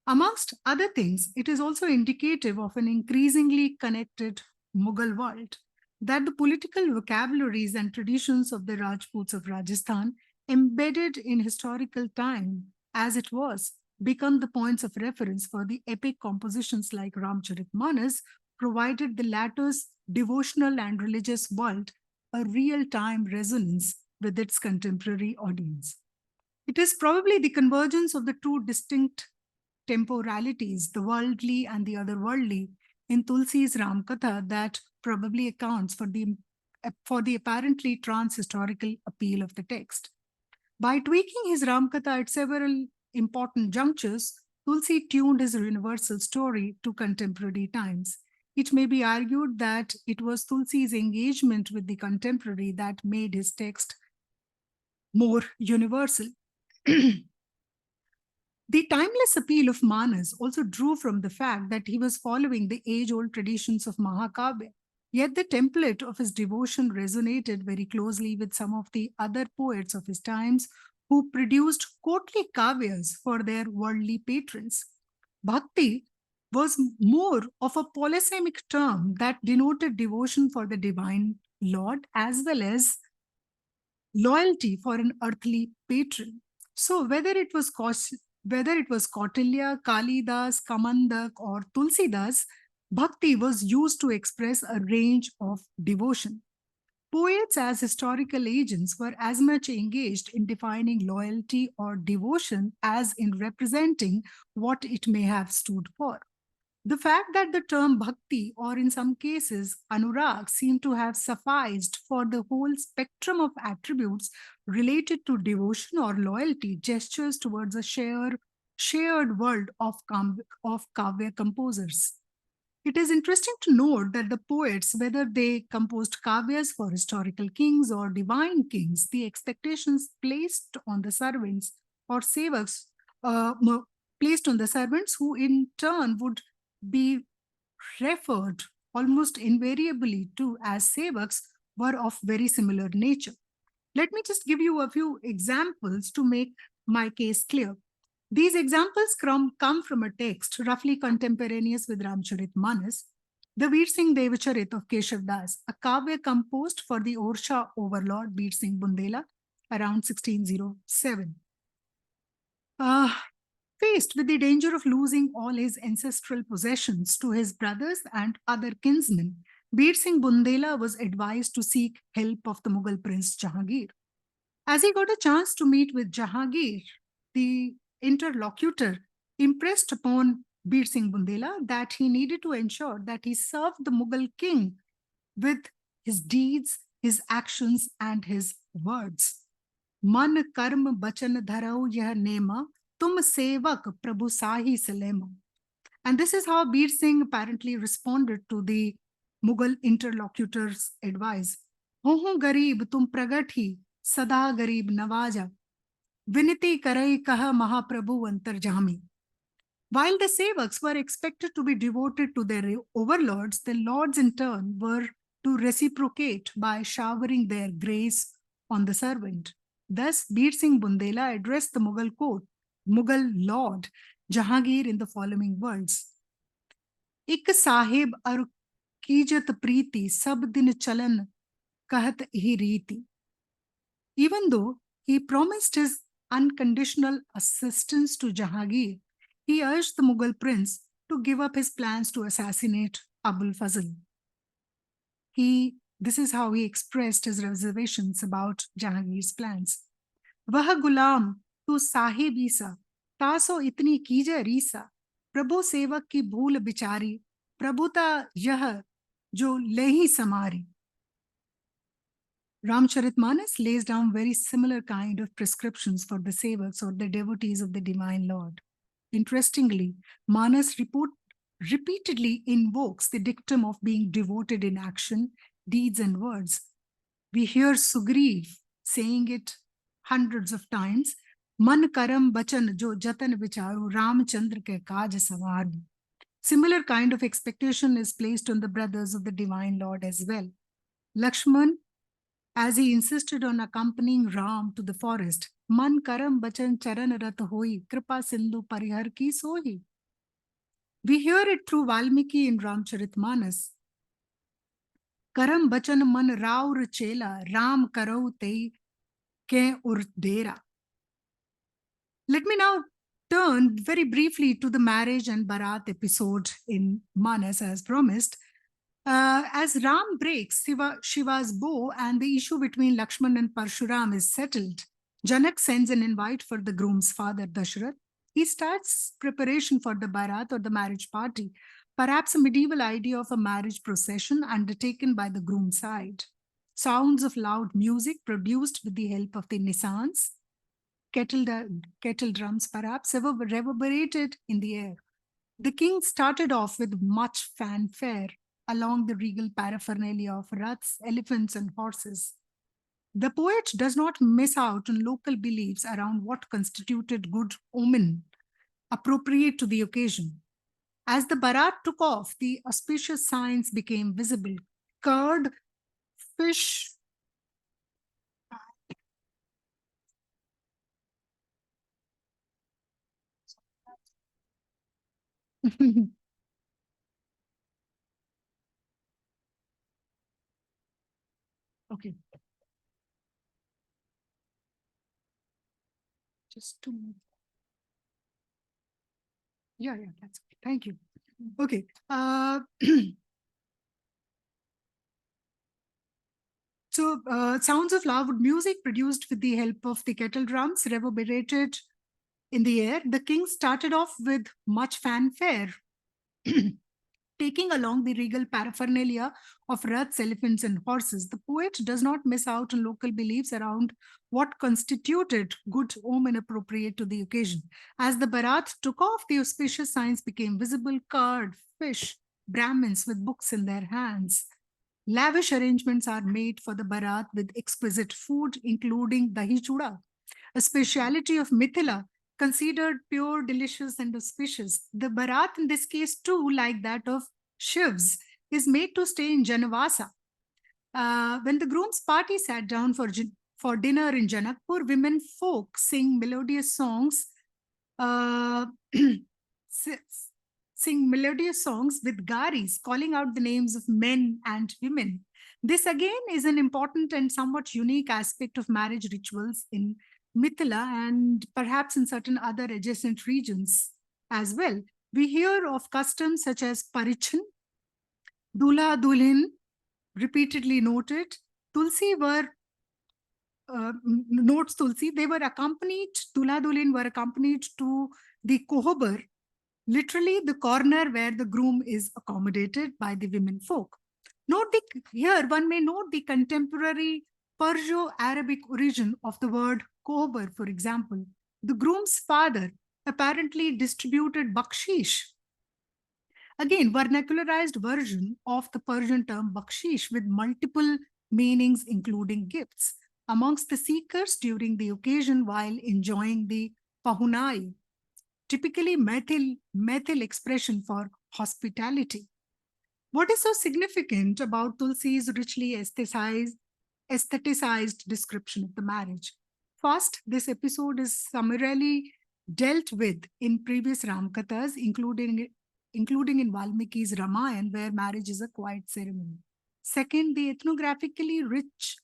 Amongst other things, it is also indicative of an increasingly connected Mughal world, that the political vocabularies and traditions of the Rajputs of Rajasthan, embedded in historical time as it was, become the points of reference for the epic compositions like Ramcharitmanas, provided the latter's devotional and religious world a real-time resonance with its contemporary audience. It is probably the convergence of the two distinct temporalities, the worldly and the otherworldly, in Tulsi's Ramkatha that probably accounts for the apparently trans-historical appeal of the text. By tweaking his Ramkatha at several important junctures, Tulsi tuned his universal story to contemporary times. It may be argued that it was Tulsi's engagement with the contemporary that made his text more universal. The timeless appeal of Manas also drew from the fact that he was following the age-old traditions of Mahakavya. Yet the template of his devotion resonated very closely with some of the other poets of his times who produced courtly kavyas for their worldly patrons. Bhakti was more of a polysemic term that denoted devotion for the divine Lord as well as loyalty for an earthly patron. So whether it was Kautilya, Kalidas, Kamandak, or Tulsidas, Bhakti was used to express a range of devotion. Poets as historical agents were as much engaged in defining loyalty or devotion as in representing what it may have stood for. The fact that the term bhakti, or in some cases anurag, seemed to have sufficed for the whole spectrum of attributes related to devotion or loyalty, gestures towards a shared world of kavya composers. It is interesting to note that the poets, whether they composed kavyas for historical kings or divine kings, the expectations placed on the servants or sevaks, placed on the servants who in turn would be referred almost invariably to as sevaks, were of very similar nature. Let me just give you a few examples to make my case clear. These examples come from a text roughly contemporaneous with Ramcharitmanas, the Veer Singh Devacharit of Keshav Das, a kavya composed for the Orsha overlord Veer Singh Bundela around 1607. Faced with the danger of losing all his ancestral possessions to his brothers and other kinsmen, Veer Singh Bundela was advised to seek help of the Mughal prince Jahangir. As he got a chance to meet with Jahangir, the interlocutor impressed upon Veer Singh Bundela that he needed to ensure that he served the Mughal king with his deeds, his actions, and his words. Man karma bachan dharau yah nema, tum sevak prabhu sahi salema. And this is how Veer Singh apparently responded to the Mughal interlocutors advise. Ho garib tum pragat hi, sada garib nawaja. Viniti karai kaha Mahaprabhu antarjami. While the sevaks were expected to be devoted to their overlords, the lords in turn were to reciprocate by showering their grace on the servant. Thus, Bir Singh Bundela addressed the Mughal lord Jahangir in the following words. Ik sahib ar kijat preeti sab din chalan kahat hi reeti. Even though he promised his unconditional assistance to Jahangir, he urged the Mughal prince to give up his plans to assassinate Abul Fazl. This is how he expressed his reservations about Jahangir's plans. Vah gulam tu sahib isa, taso itni kija risa, prabhu sevak ki bhool bichari, prabhuta yah jo lehi samari. Ramcharitmanas lays down very similar kind of prescriptions for the sevaks or the devotees of the Divine Lord. Interestingly, Manas repeatedly invokes the dictum of being devoted in action, deeds, and words. We hear Sugriv saying it hundreds of times, Man karam bachan jo jatan vicharu Ramchandra ke kaaj sawar. Similar kind of expectation is placed on the brothers of the Divine Lord as well. Lakshman, as he insisted on accompanying Ram to the forest, Man karam bachan charan rat hoi, kripa sindhu parihar ki sohi. We hear it through Valmiki in Ramcharitmanas. Karam bachan man raur chela, Ram karau tei ke urdera. Let me now turn very briefly to the marriage and Bharat episode in Manas as promised. As Ram breaks Shiva's bow and the issue between Lakshman and Parshuram is settled, Janak sends an invite for the groom's father, Dashrath. He starts preparation for the Bharat or the marriage party, perhaps a medieval idea of a marriage procession undertaken by the groom's side. Sounds of loud music produced with the help of the nisans, kettle drums perhaps, reverberated in the air. The king started off with much fanfare along the regal paraphernalia of raths, elephants, and horses. The poet does not miss out on local beliefs around what constituted good omen appropriate to the occasion. As the Bharat took off, the auspicious signs became visible. Curd, fish, okay. Just 2 minutes. Yeah, that's okay. Thank you. Okay. So sounds of loud music produced with the help of the kettle drums reverberated in the air. The king started off with much fanfare, taking along the regal paraphernalia of raths, elephants, and horses. The poet does not miss out on local beliefs around what constituted good omen appropriate to the occasion. As the Bharat took off, the auspicious signs became visible: curd, fish, Brahmins with books in their hands. Lavish arrangements are made for the Bharat with exquisite food, including dahi chuda, a speciality of Mithila, considered pure, delicious, and auspicious. The Bharat, in this case too, like that of Shiv's, is made to stay in Janavasa. When the groom's party sat down for dinner in Janakpur, women folk sing melodious songs, sing melodious songs with garis, calling out the names of men and women. This again is an important and somewhat unique aspect of marriage rituals in Mithila and perhaps in certain other adjacent regions as well. We hear of customs such as Parichan, Dula Dulhin, repeatedly noted. Tulsi notes Tulsi, they were accompanied, Dula Dulhin were accompanied to the Kohobar, literally the corner where the groom is accommodated by the women folk. Here one may note the contemporary Perso-Arabic origin of the word Kohobar, for example. The groom's father apparently distributed bakshish Again, vernacularized version of the Persian term bakshish with multiple meanings, including gifts, amongst the seekers during the occasion while enjoying the pahunai, typically methyl expression for hospitality. What is so significant about Tulsi's richly aestheticized description of the marriage? First, this episode is summarily dealt with in previous Ramkathas, including in Valmiki's Ramayana, where marriage is a quiet ceremony. Second, the ethnographically rich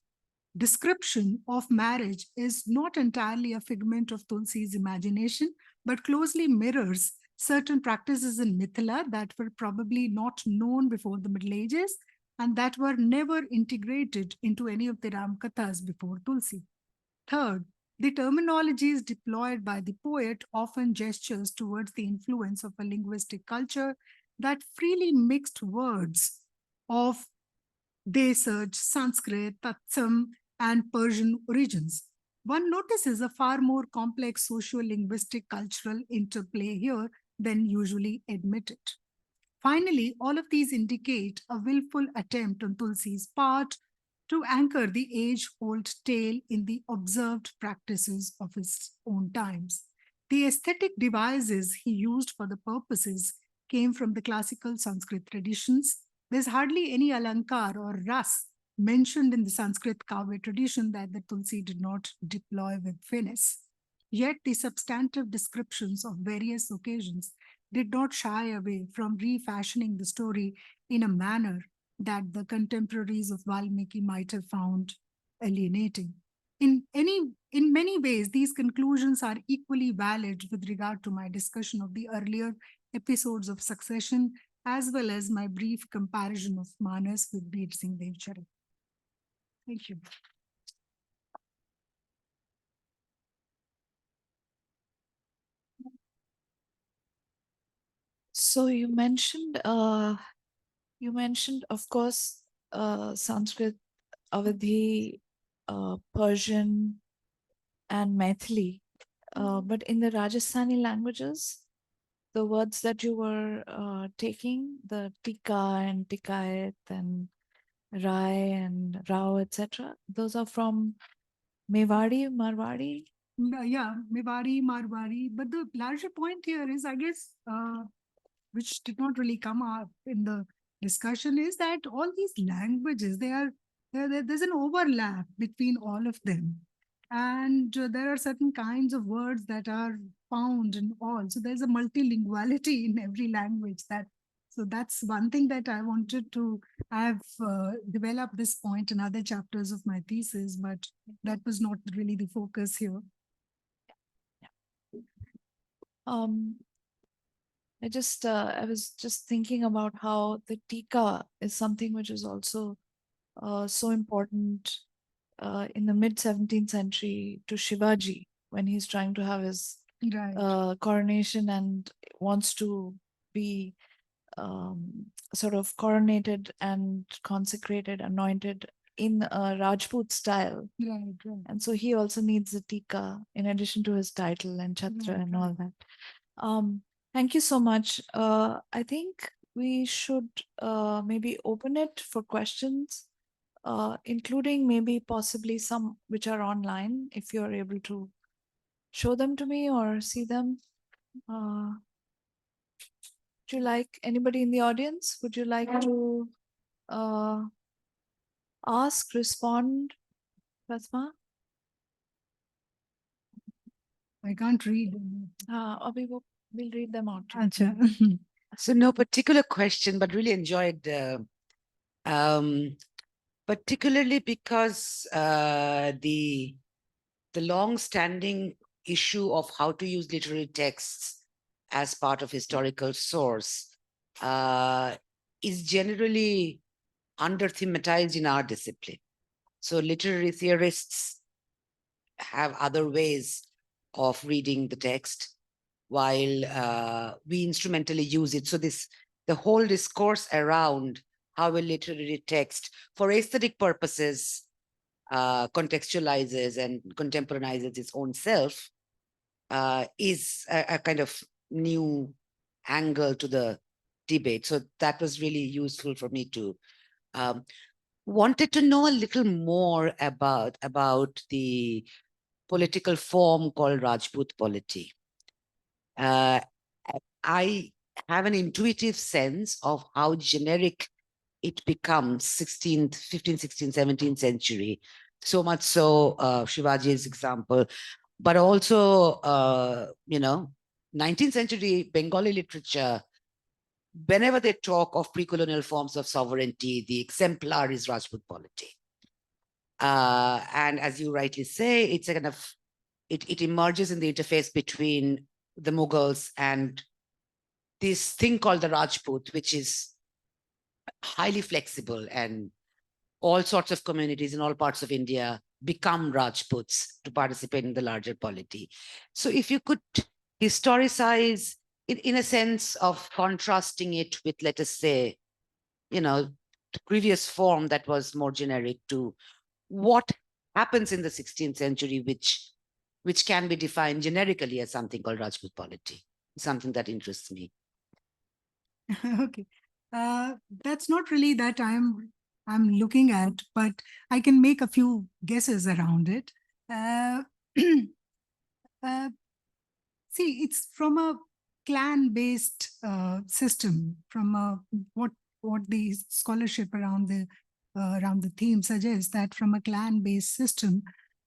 description of marriage is not entirely a figment of Tulsi's imagination, but closely mirrors certain practices in Mithila that were probably not known before the Middle Ages and that were never integrated into any of the Ramkathas before Tulsi. Third, the terminologies deployed by the poet often gestures towards the influence of a linguistic culture that freely mixed words of Desaj, Sanskrit, Tatsam, and Persian origins. One notices a far more complex socio-linguistic cultural interplay here than usually admitted. Finally, all of these indicate a willful attempt on Tulsi's part to anchor the age-old tale in the observed practices of his own times. The aesthetic devices he used for the purposes came from the classical Sanskrit traditions. There's hardly any alankar or ras mentioned in the Sanskrit kavya tradition that the Tulsi did not deploy with finesse. Yet the substantive descriptions of various occasions did not shy away from refashioning the story in a manner that the contemporaries of Valmiki might have found alienating. In many ways, these conclusions are equally valid with regard to my discussion of the earlier episodes of Succession, as well as my brief comparison of Manas with Bir Singh Devcharit. Thank you. So you mentioned, of course, Sanskrit, Awadhi, Persian, and Maithili. But in the Rajasthani languages, the words that you were taking, the tika and tikayat and rai and rao, etc., those are from Mewari, Marwari? Yeah, Mewari, Marwari. But the larger point here is, I guess, which did not really come up in the discussion, is that all these languages, there's an overlap between all of them. And there are certain kinds of words that are found in all. So there's a multilinguality in every language. So that's one thing that I wanted to have developed this point in other chapters of my thesis, but that was not really the focus here. I was just thinking about how the tika is something which is also so important in the mid 17th century to Shivaji when he's trying to have his coronation and wants to be sort of coronated and consecrated, anointed in a Rajput style. Right. And so he also needs a tika in addition to his title and chhatra and all that. Thank you so much. I think we should maybe open it for questions, including maybe possibly some which are online, if you're able to show them to me or see them. Would you like, anybody in the audience, would you like to ask, respond, Basma? I can't read. We'll read them out. So no particular question, but really enjoyed, particularly because the long-standing issue of how to use literary texts as part of historical source is generally under-thematized in our discipline. So literary theorists have other ways of reading the text while we instrumentally use it. So the whole discourse around how a literary text for aesthetic purposes contextualizes and contemporaneizes its own self is a kind of new angle to the debate. So that was really useful for me to wanted to know a little more about the political form called Rajput polity. I have an intuitive sense of how generic it becomes 16th, 15th, 16th, 17th century. So much so, Shivaji's example, but also, 19th century Bengali literature, whenever they talk of pre-colonial forms of sovereignty, the exemplar is Rajput polity. And as you rightly say, it's a kind of, it emerges in the interface between the Mughals and this thing called the Rajput, which is highly flexible, and all sorts of communities in all parts of India become Rajputs to participate in the larger polity. So if you could historicize in a sense of contrasting it with, let us say, the previous form that was more generic, to what happens in the 16th century, which can be defined generically as something called Rajput polity, something that interests me. Okay. That's not really that I'm looking at, but I can make a few guesses around it. See, it's from a clan-based system, from what the scholarship around the theme suggests, that from a clan-based system,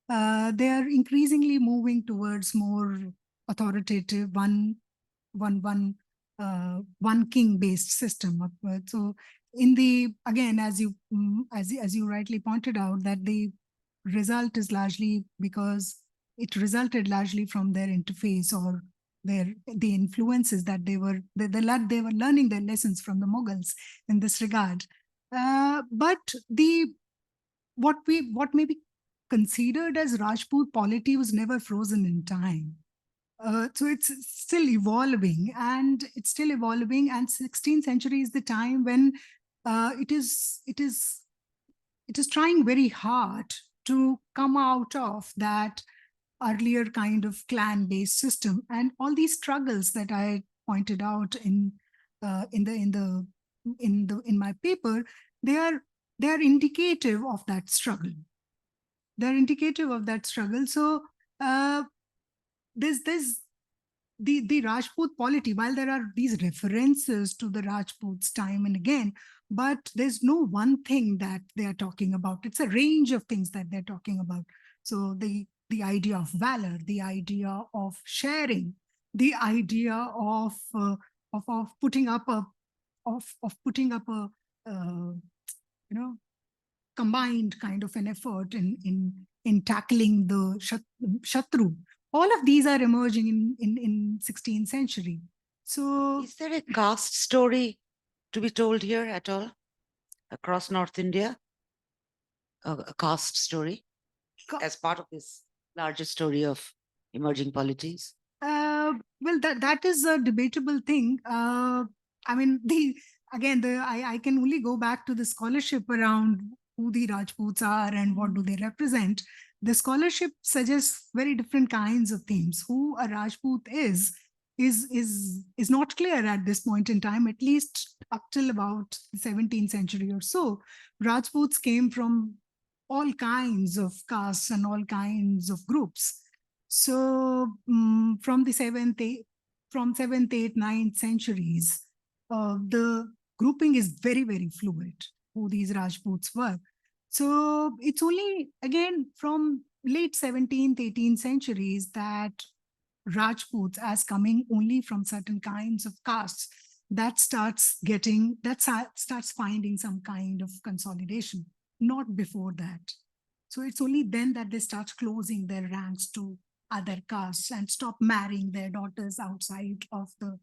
they are increasingly moving towards more authoritative one king-based system. So, again, as you rightly pointed out, that the result is largely because it resulted largely from their interface or the influences that they were learning their lessons from the Mughals in this regard. But what may be considered as Rajput polity was never frozen in time. So it's still evolving, and 16th century is the time when it is trying very hard to come out of that earlier kind of clan-based system, and all these struggles that I pointed out in my paper, they are indicative of that struggle. They're indicative of that struggle. So there's the Rajput polity, while there are these references to the Rajputs time and again, but there's no one thing that they are talking about. It's a range of things that they're talking about. So the idea of valor, the idea of sharing, the idea of putting up a combined kind of an effort in tackling the Shatru. All of these are emerging in 16th century. So is there a caste story to be told here at all across North India? A caste story as part of this larger story of emerging polities? Well, that is a debatable thing. I mean, I can only go back to the scholarship around who the Rajputs are and what do they represent. The scholarship suggests very different kinds of themes. Who a Rajput is not clear at this point in time, at least up till about the 17th century or so. Rajputs came from all kinds of castes and all kinds of groups. So from 7th, 8th, 9th centuries, the grouping is very, very fluid, who these Rajputs were. So it's only, again, from late 17th, 18th centuries that Rajputs, as coming only from certain kinds of castes, that starts finding some kind of consolidation, not before that. So it's only then that they start closing their ranks to other castes and stop marrying their daughters outside of the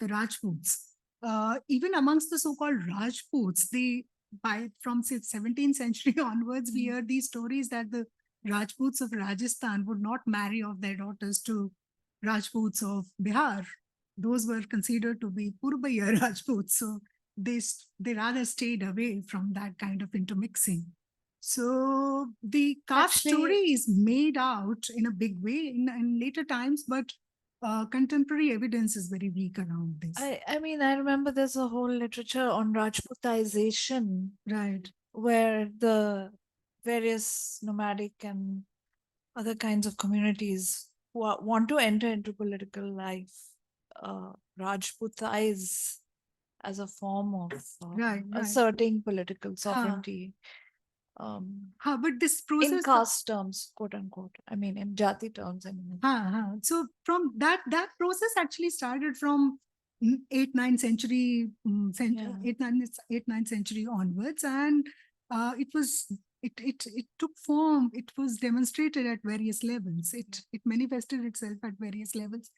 Rajputs. Even amongst the so-called Rajputs, from 17th century onwards, we heard these stories that the Rajputs of Rajasthan would not marry off their daughters to Rajputs of Bihar. Those were considered to be Purbaya Rajputs, so they rather stayed away from that kind of intermixing. So the caste story is made out in a big way in later times, but contemporary evidence is very weak around this. I mean, I remember there's a whole literature on Rajputization, Right. where the various nomadic and other kinds of communities who want to enter into political life Rajputize as a form of Right. asserting political sovereignty. But this In process, caste terms, quote unquote. I mean, in jati terms. I mean. So from that process actually started from 8th, 9th century, 8th, 9th century onwards, and it took form. It was demonstrated at various levels. It manifested itself at various levels.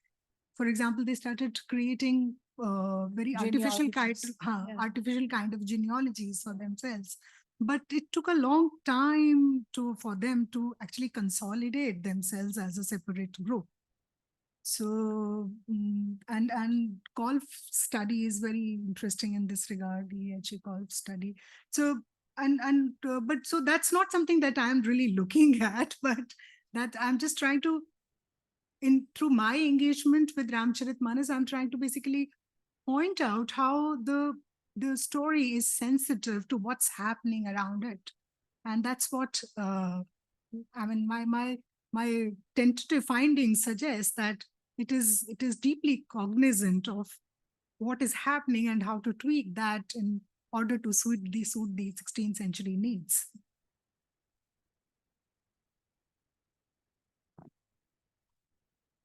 For example, they started creating very artificial kind of genealogies for themselves. But it took a long time for them to actually consolidate themselves as a separate group. So, and Kolf study is very interesting in this regard, the H.A. Kolf study. So, but so that's not something that I'm really looking at, but that I'm just trying to, through my engagement with Ramcharitmanas, I'm trying to basically point out how the story is sensitive to what's happening around it. And that's what, I mean, my tentative findings suggest that it is deeply cognizant of what is happening and how to tweak that in order to suit the 16th century needs.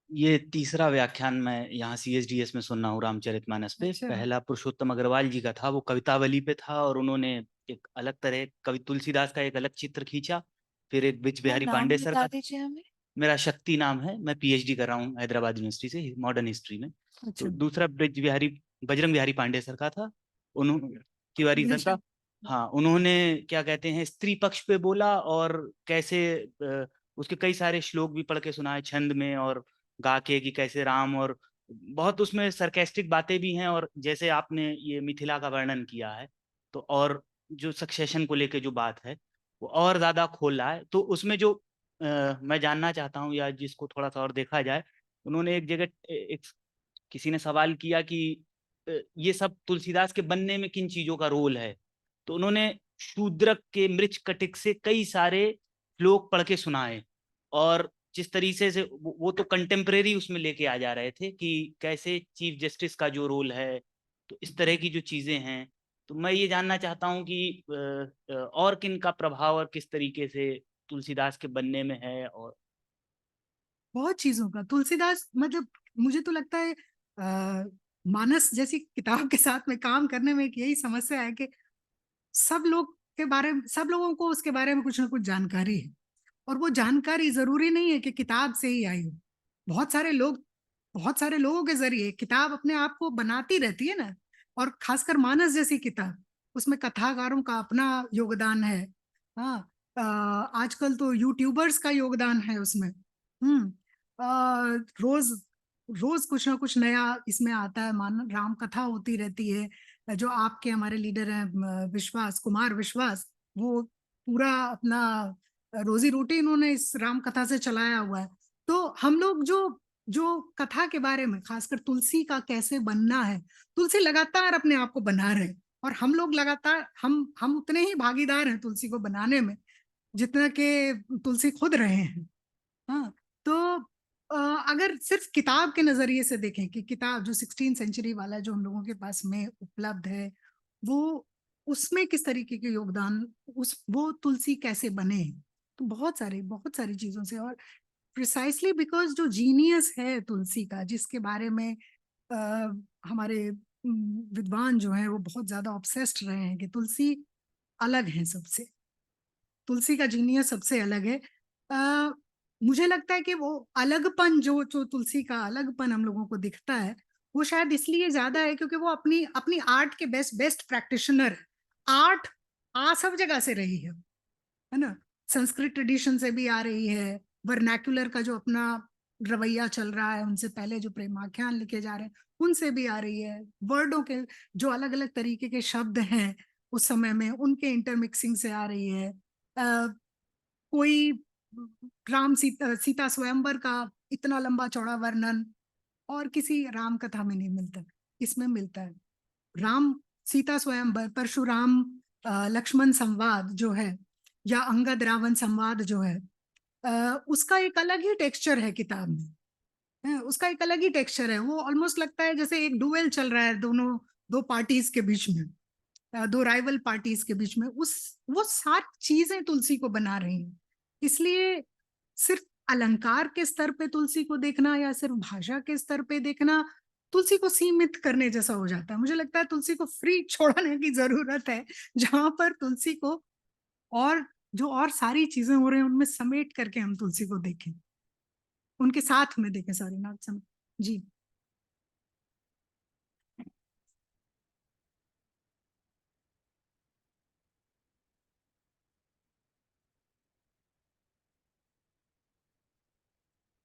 ये तीसरा व्याख्यान मैं यहाँ CSDS में सुन रहा हूँ रामचरितमानस पे। पहला पुरुषोत्तम अग्रवाल जी का था, वो कवितावली पे था, और उन्होंने एक अलग तरह कवि तुलसीदास का एक अलग चित्र खींचा। फिर एक बिच बिहारी पांडे सर का, मेरा शक्ति नाम है, मैं PhD कर रहा हूँ हैदराबाद यूनिवर्सिटी से मॉडर्न हिस्ट्री में। तो दूसरा बजरंग बिहारी पांडे सर का था, उन्होंने तिवारी सर का, हाँ, उन्होंने क्या कहते हैं स्त्री पक्ष पे बोला, और कैसे उसके कई सारे श्लोक भी पढ़ के सुनाए छंद में और गा के, कि कैसे राम, और बहुत उसमें सरकास्टिक बातें भी हैं। और जैसे आपने ये मिथिला का वर्णन किया है, तो और जो सक्सेशन को लेके जो बात है वो और ज्यादा खोल रहा है। तो उसमें जो मैं जानना चाहता हूँ, या जिसको थोड़ा सा और देखा जाए, उन्होंने एक जगह किसी ने सवाल किया कि ये सब तुलसीदास के बनने में किन चीजों का रोल है। तो उन्होंने शूद्रक के मृच कटिक से कई सारे श्लोक पढ़ के सुनाए, और जिस तरीके से वो तो कंटेम्परेरी उसमें लेके आ जा रहे थे कि कैसे चीफ जस्टिस का जो रोल है, तो इस तरह की जो चीजें हैं। तो मैं ये जानना चाहता हूँ कि और किन का प्रभाव और किस तरीके से तुलसीदास के बनने में है। और बहुत चीजों का तुलसीदास, मतलब मुझे तो लगता है मानस जैसी किताब के साथ में काम करने में एक यही समस्या है कि सब लोगों को उसके बारे में कुछ ना कुछ जानकारी है, और वो जानकारी जरूरी नहीं है कि किताब से ही आई हो। बहुत सारे लोगों के जरिए किताब अपने आप को बनाती रहती है ना, और खासकर मानस जैसी किताब, उसमें कथाकारों का अपना योगदान है। आजकल तो यूट्यूबर्स का योगदान है उसमें। रोज कुछ ना कुछ नया इसमें आता है। राम कथा होती रहती है, जो आपके हमारे लीडर हैं कुमार विश्वास, वो पूरा अपना रोजी रोटी इन्होंने इस राम कथा से चलाया हुआ है। तो हम लोग जो कथा के बारे में, खासकर तुलसी का कैसे बनना है, तुलसी लगातार अपने आप को बना रहे, और हम लोग लगातार हम उतने ही भागीदार हैं तुलसी को बनाने में जितना कि तुलसी खुद रहे हैं। तो अगर सिर्फ किताब के नजरिए से देखें कि किताब जो 16th सेंचुरी वाला जो हम लोगों के पास में उपलब्ध है, वो उसमें किस तरीके के योगदान, वो तुलसी कैसे बने, तो बहुत सारी चीजों से। और प्रिसाइसली बिकॉज जो जीनियस है तुलसी का, जिसके बारे में हमारे विद्वान जो हैं वो बहुत ज्यादा ऑब्सेस्ड रहे हैं कि तुलसी अलग है सबसे, तुलसी का जीनियस सबसे अलग है। मुझे लगता है कि वो अलगपन जो तुलसी का अलगपन हम लोगों को दिखता है, वो शायद इसलिए ज्यादा है क्योंकि वो अपनी आर्ट के बेस्ट प्रैक्टिशनर है। आर्ट सब जगह से रही है ना, संस्कृत ट्रेडिशन से भी आ रही है, वर्नैक्युलर का जो अपना रवैया चल रहा है, उनसे पहले जो प्रेमाख्यान लिखे जा रहे हैं उनसे भी आ रही है, वर्डों के जो अलग अलग तरीके के शब्द हैं उस समय में उनके इंटरमिक्सिंग से आ रही है। कोई राम सीता स्वयंवर का इतना लंबा चौड़ा वर्णन और किसी राम कथा में नहीं मिलता, इसमें मिलता है। राम सीता स्वयंवर, परशुराम लक्ष्मण संवाद जो है, या अंगद रावण संवाद जो है, उसका एक अलग ही टेक्सचर है किताब में, उसका एक अलग ही टेक्सचर है। वो ऑलमोस्ट लगता है जैसे एक डुएल चल रहा है दोनों, दो पार्टीज के बीच में, दो राइवल पार्टीज के बीच में। वो सारी चीजें तुलसी को बना रही हैं। इसलिए सिर्फ अलंकार के स्तर पे तुलसी को देखना या सिर्फ भाषा के स्तर पे देखना तुलसी को सीमित करने जैसा हो जाता है। मुझे लगता है तुलसी को फ्री छोड़ने की जरूरत है, जहां पर तुलसी को और जो और सारी चीजें हो रही हैं उनमें समेट करके हम तुलसी को देखें, उनके साथ में देखें। सॉरी, नॉट समेट जी।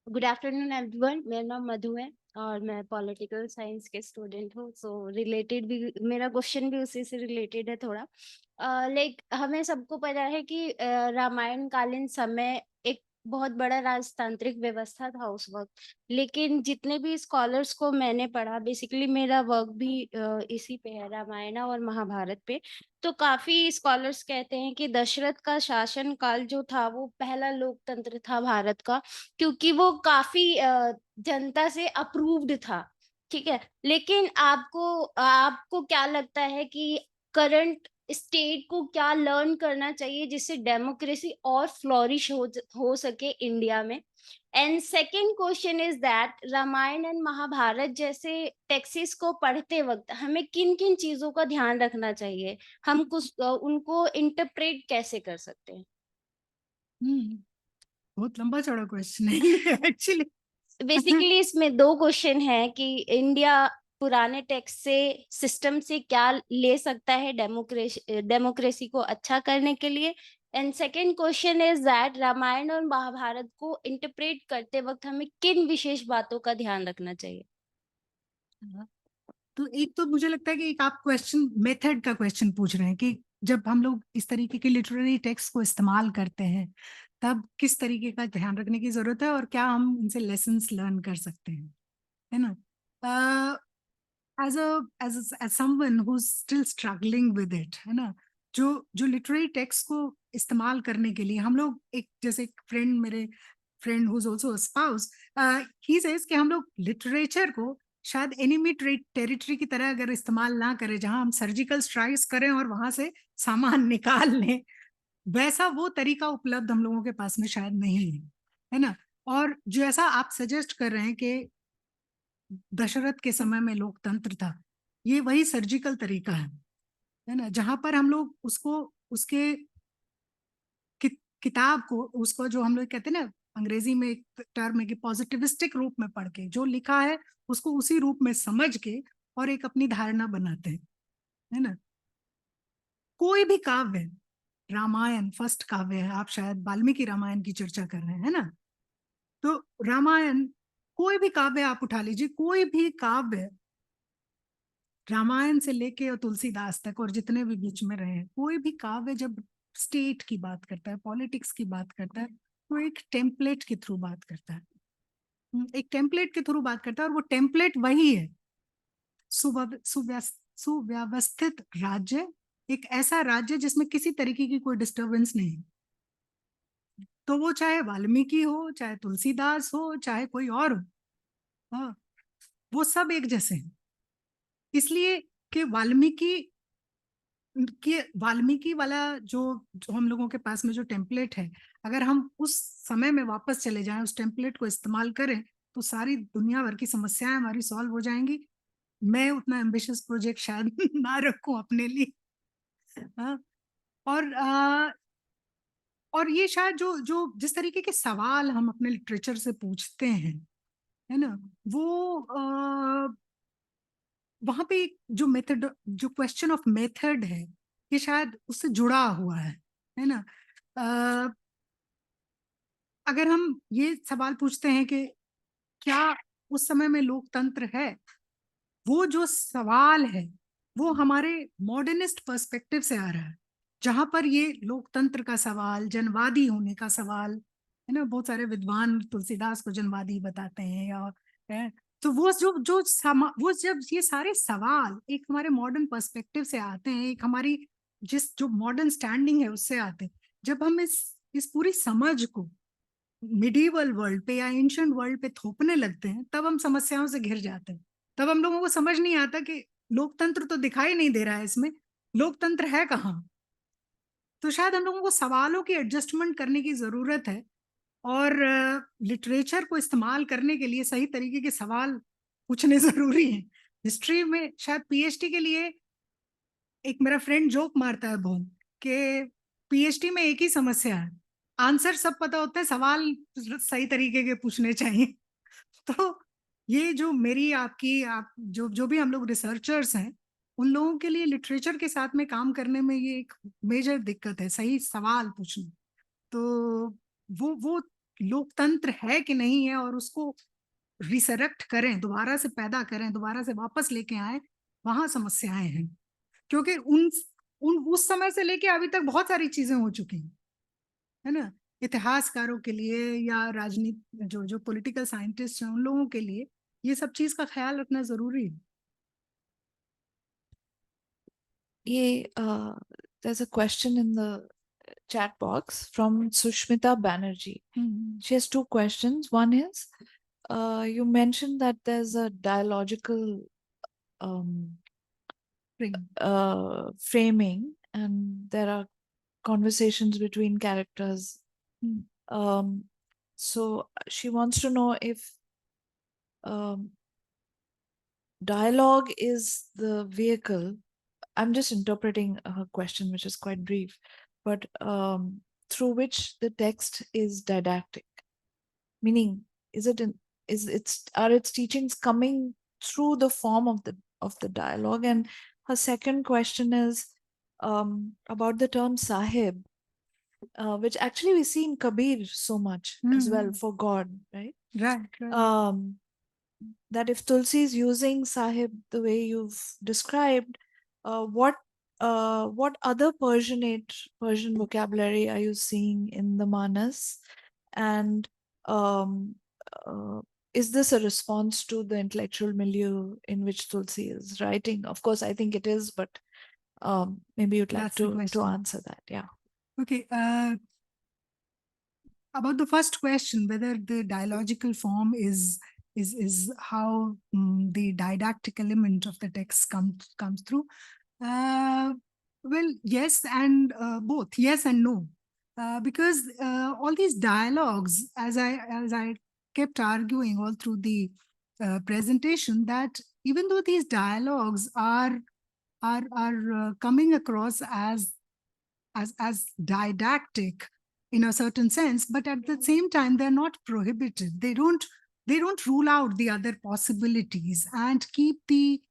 गुड आफ्टरनून एवरीवन, मेरा नाम मधु है और मैं पॉलिटिकल साइंस के स्टूडेंट हूँ। सो रिलेटेड भी मेरा क्वेश्चन भी उसी से रिलेटेड है थोड़ा। लाइक हमें सबको पता है कि रामायण कालीन समय एक बहुत बड़ा राजतांत्रिक व्यवस्था था उस वक्त, लेकिन जितने भी स्कॉलर्स को मैंने पढ़ा, बेसिकली मेरा वर्क भी इसी पे है, रामायण और महाभारत पे। तो काफी स्कॉलर्स कहते हैं कि दशरथ का शासन काल जो था वो पहला लोकतंत्र था भारत का, क्योंकि वो काफी जनता से अप्रूव्ड था। ठीक है, लेकिन आपको आपको क्या लगता है कि करंट स्टेट को क्या लर्न करना चाहिए जिससे डेमोक्रेसी और फ्लोरिश हो सके इंडिया में? And second question is that Ramayana and Mahabharata जैसे टेक्सेस को पढ़ते वक्त हमें किन किन चीजों का ध्यान रखना चाहिए? हम कुछ उनको इंटरप्रेट कैसे कर सकते हैं? बहुत लंबा चौड़ा क्वेश्चन है एक्चुअली। बेसिकली इसमें दो क्वेश्चन है कि इंडिया पुराने टैक्स से सिस्टम से क्या ले सकता है डेमोक्रेसी को अच्छा करने के लिए, and second question is that Ramayana और महाभारत को इंटरप्रेट करते वक्त हमें किन विशेष बातों का ध्यान रखना चाहिए? तो एक तो मुझे लगता है कि एक आप क्वेश्चन मेथड का क्वेश्चन पूछ रहे हैं कि जब हम लोग इस तरीके के लिटरेरी टेक्स्ट को इस्तेमाल करते हैं तब किस तरीके का ध्यान रखने की जरूरत है और क्या हम इनसे लेसन्स लर्न कर सकते हैं, है ना? as someone who's still struggling with it, है ना, जो लिटरेरी टेक्स्ट को इस्तेमाल करने के लिए हम लोग एक, जैसे एक फ्रेंड, मेरे friend who's also a spouse, he says कि हम लोग लिटरेचर को शायद एनिमी टेरिटरी की तरह अगर इस्तेमाल ना करें, जहां हम सर्जिकल स्ट्राइक्स करें और वहां से सामान निकाल लें, वैसा वो तरीका उपलब्ध हम लोगों के पास में शायद नहीं है ना? और जैसा आप सजेस्ट कर रहे हैं कि दशरथ के समय में लोकतंत्र था, ये वही सर्जिकल तरीका है ना, जहां पर हम लोग उसको उसके किताब को, उसको जो हम लोग कहते हैं ना अंग्रेजी में एक टर्म है कि पॉजिटिविस्टिक रूप में पढ़ के जो लिखा है उसको उसी रूप में समझ के और एक अपनी धारणा बनाते हैं, है ना? कोई भी काव्य, रामायण फर्स्ट काव्य है, आप शायद वाल्मीकि रामायण की चर्चा कर रहे हैं ना, तो रामायण, कोई भी काव्य आप उठा लीजिए, कोई भी काव्य रामायण से लेके और तुलसीदास तक और जितने भी बीच में रहे हैं, कोई भी काव्य जब स्टेट की बात करता है, पॉलिटिक्स की बात करता है, वो एक टेम्पलेट के थ्रू बात करता है, एक टेम्पलेट के थ्रू बात करता है, और वो टेम्पलेट वही है, सुव्यवस्थित राज्य, एक ऐसा राज्य जिसमें किसी तरीके की कोई डिस्टरबेंस नहीं, तो वो चाहे वाल्मीकि हो, चाहे तुलसीदास हो, चाहे कोई और हो, हाँ, वो सब एक जैसे हैं। इसलिए कि वाल्मीकि वाला जो हम लोगों के पास में जो टेम्पलेट है, अगर हम उस समय में वापस चले जाएं, उस टेम्पलेट को इस्तेमाल करें, तो सारी दुनिया भर की समस्याएं हमारी सॉल्व हो जाएंगी। मैं उतना एम्बिशियस प्रोजेक्ट शायद ना रखूं अपने लिए, हाँ। और ये शायद जो जिस तरीके के सवाल हम अपने लिटरेचर से पूछते हैं, है ना, वो वहां पे जो मेथड, जो क्वेश्चन ऑफ मेथड है, ये शायद उससे जुड़ा हुआ है ना? अगर हम ये सवाल पूछते हैं कि क्या उस समय में लोकतंत्र है, वो जो सवाल है वो हमारे मॉडर्निस्ट पर्सपेक्टिव से आ रहा है, जहां पर ये लोकतंत्र का सवाल, जनवादी होने का सवाल, है ना, बहुत सारे विद्वान तुलसीदास को जनवादी बताते हैं, या तो वो जब ये सारे सवाल एक हमारे मॉडर्न पर्सपेक्टिव से आते हैं, एक हमारी जो मॉडर्न स्टैंडिंग है उससे आते हैं, जब हम इस पूरी समझ को मिडीवल वर्ल्ड पे या एंशिएंट वर्ल्ड पे थोपने लगते हैं, तब हम समस्याओं से घिर जाते हैं। तब हम लोगों को समझ नहीं आता कि लोकतंत्र तो दिखाई नहीं दे रहा है इसमें, लोकतंत्र है कहाँ। तो शायद हम लोगों को सवालों की एडजस्टमेंट करने की जरूरत है, और लिटरेचर को इस्तेमाल करने के लिए सही तरीके के सवाल पूछने जरूरी हैं। हिस्ट्री में शायद पीएचडी के लिए, एक मेरा फ्रेंड जोक मारता है बहुत कि पीएचडी में एक ही समस्या है, आंसर सब पता होता है, सवाल सही तरीके के पूछने चाहिए। तो ये जो मेरी आपकी आप जो भी हम लोग रिसर्चर्स हैं, उन लोगों के लिए लिटरेचर के साथ में काम करने में ये एक मेजर दिक्कत है, सही सवाल पूछना। तो वो लोकतंत्र है कि नहीं है, और उसको रिसरेक्ट करें, दोबारा से पैदा करें, दोबारा से वापस लेके आए, वहां समस्याएं हैं। क्योंकि उस समय से लेके अभी तक बहुत सारी चीजें हो चुकी हैं, है ना। इतिहासकारों के लिए या राजनीति जो पॉलिटिकल साइंटिस्ट हैं, उन लोगों के लिए ये सब चीज का ख्याल रखना जरूरी है। There's a question in the chat box from Sushmita Banerjee. She has two questions. One is, you mentioned that there's a dialogical framing, and there are conversations between characters. So she wants to know if dialogue is the vehicle. I'm just interpreting her question, which is quite brief, but through which the text is didactic. Meaning, are its teachings coming through the form of the dialogue? And her second question is about the term sahib, which actually we see in Kabir so much as well, for God, right? Right. That if Tulsi is using sahib the way you've described, what other Persian vocabulary are you seeing in the Manas? And is this a response to the intellectual milieu in which Tulsi is writing? Of course, I think it is, but maybe you'd like That's the to question. answer that. Yeah. Okay. About the first question, whether the dialogical form is how the didactic element of the text comes through. Well, yes, and both, yes and no, because all these dialogues, as I kept arguing all through the presentation, that even though these dialogues are coming across as didactic in a certain sense, but at the same time they're not prohibited. They don't rule out the other possibilities, and keep the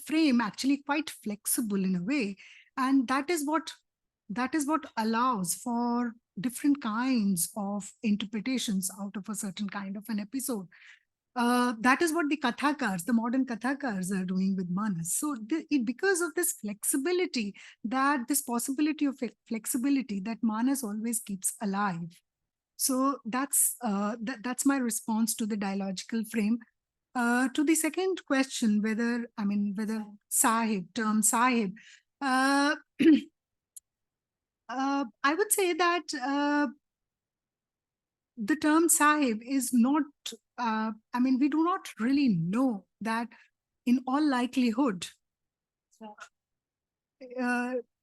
frame actually quite flexible in a way. And that is what allows for different kinds of interpretations out of a certain kind of an episode. That is what the modern kathakars are doing with Manas. So because of this flexibility, this possibility of flexibility that Manas always keeps alive. So that's my response to the dialogical frame. To the second question, whether term sahib, I would say that the term sahib is not, we do not really know that in all likelihood.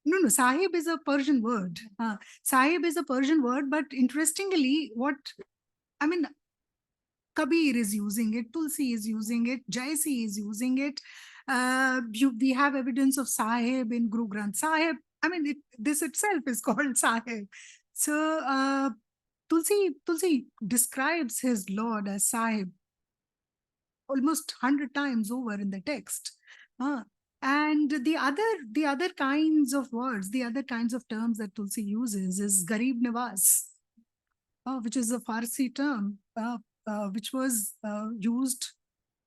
No, sahib is a Persian word. Sahib is a Persian word, but interestingly, Kabir is using it, Tulsi is using it, Jaisi is using it. We have evidence of sahib in Guru Granth Sahib. This itself is called sahib. So Tulsi describes his Lord as sahib almost 100 times over in the text. And the other kinds of words, the other kinds of terms that Tulsi uses is Garib Niwas, which is a Farsi term, which was used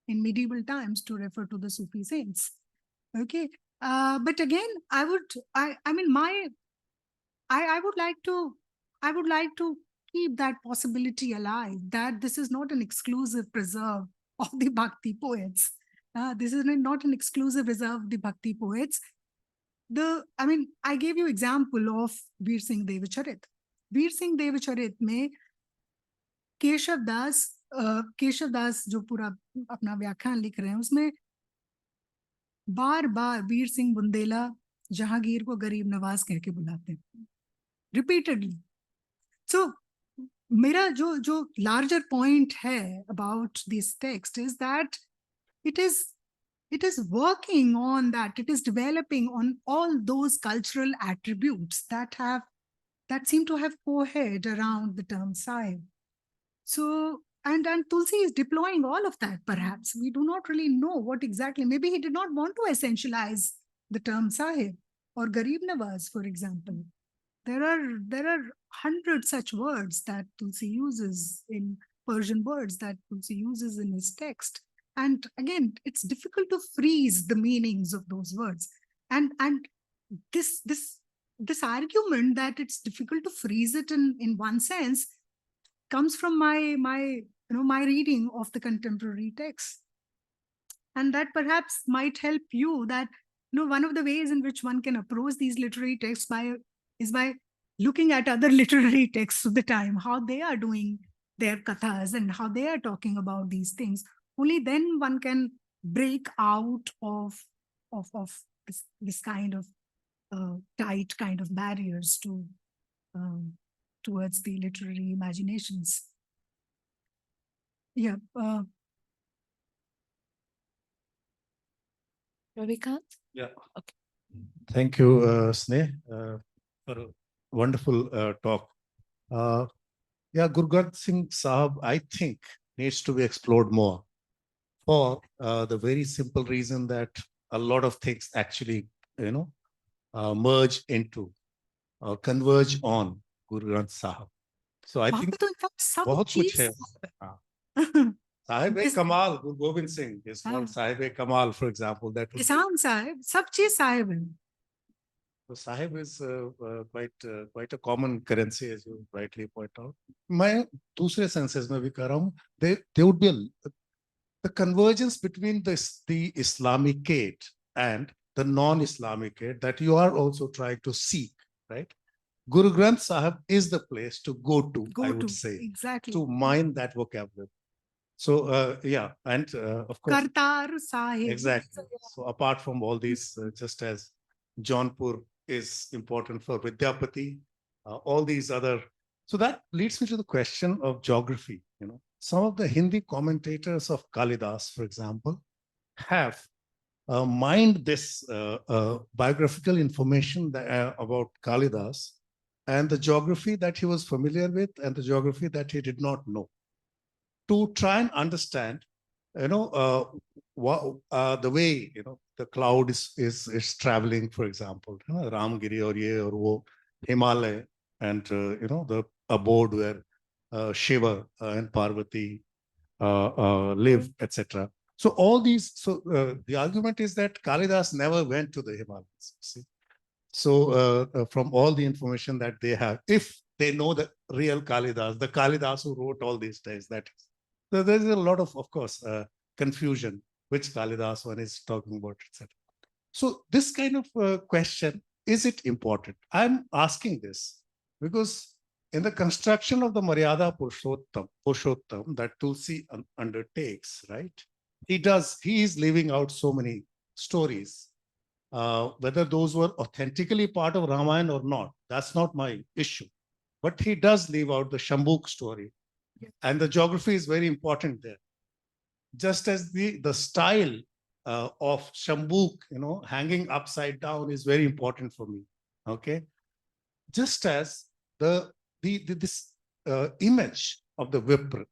in medieval times to refer to the Sufi saints. Okay, but again, I would like to keep that possibility alive, that this is not an exclusive preserve of the Bhakti poets. This is not an exclusive reserve of the Bhakti poets. I gave you example of Veer Singh Devacharit. Veer Singh Devacharit में केशव दास जो पूरा अपना व्याख्यान लिख रहे हैं, उसमें बार बार वीर सिंह बुंदेला जहांगीर को गरीब नवाज कह के बुलाते हैं रिपीटेडली. सो मेरा जो लार्जर पॉइंट है about this text is that it is working on that, it is developing on all those cultural attributes that seem to have co-head around the term Sahib. So and Tulsi is deploying all of that. Perhaps we do not really know what exactly. Maybe he did not want to essentialize the term Sahib or Garib Nawaz, for example. There are 100 such words that Tulsi uses in Persian words that Tulsi uses in his text. And again, it's difficult to freeze the meanings of those words. And this argument that it's difficult to freeze it in one sense comes from my reading of the contemporary text. And that perhaps might help you that one of the ways in which one can approach these literary texts is by looking at other literary texts of the time, how they are doing their kathas and how they are talking about these things. Only then one can break out of this kind of tight kind of barriers towards the literary imaginations. Yeah. Ravikant? Yeah. Okay. Thank you, Sneh, for a wonderful talk. Guru Granth Singh Sahab, I think, needs to be explored more for the very simple reason that a lot of things actually, merge into, converge on Guru Granth Sahab. So I think बहुत कुछ है. Sahib-e-Kamal, Guru Gobind Singh is called Sahib-e-Kamal, for example. That would Isam Sahib, sab cheez Sahib hai. So Sahib is quite a common currency, as you rightly point out. मैं दूसरे senses में भी कह रहा हूँ, there would be the convergence between the Islamicate and the non-Islamicate that you are also trying to seek, right? Guru Granth Sahib is the place to go to, I would say, exactly, to mine that vocabulary. So, and of course, Kartar Sahib. Exactly. So apart from all these, just as Jaunpur is important for Vidyapati, all these other. So that leads me to the question of geography. Some of the Hindi commentators of Kalidas, for example, have mined this biographical information about Kalidas and the geography that he was familiar with and the geography that he did not know, to try and understand, the way, the cloud is traveling, for example, Ramgiri or ye or wo, Himalaya, and, the abode where Shiva and Parvati live, etc. So all these, the argument is that Kalidas never went to the Himalayas. See? So from all the information that they have, if they know the real Kalidas, the Kalidas who wrote all these texts, that is. So there's a lot of course, confusion, which Kalidas one is talking about, etc. So this kind of question, is it important? I'm asking this because in the construction of the Maryada Purushottam that Tulsi undertakes, right? He is leaving out so many stories. Whether those were authentically part of Ramayana or not, that's not my issue. But he does leave out the Shambhuk story. And the geography is very important there. Just as the style of Shambhuk, hanging upside down is very important for me. Okay. Just as this image of the Vipra,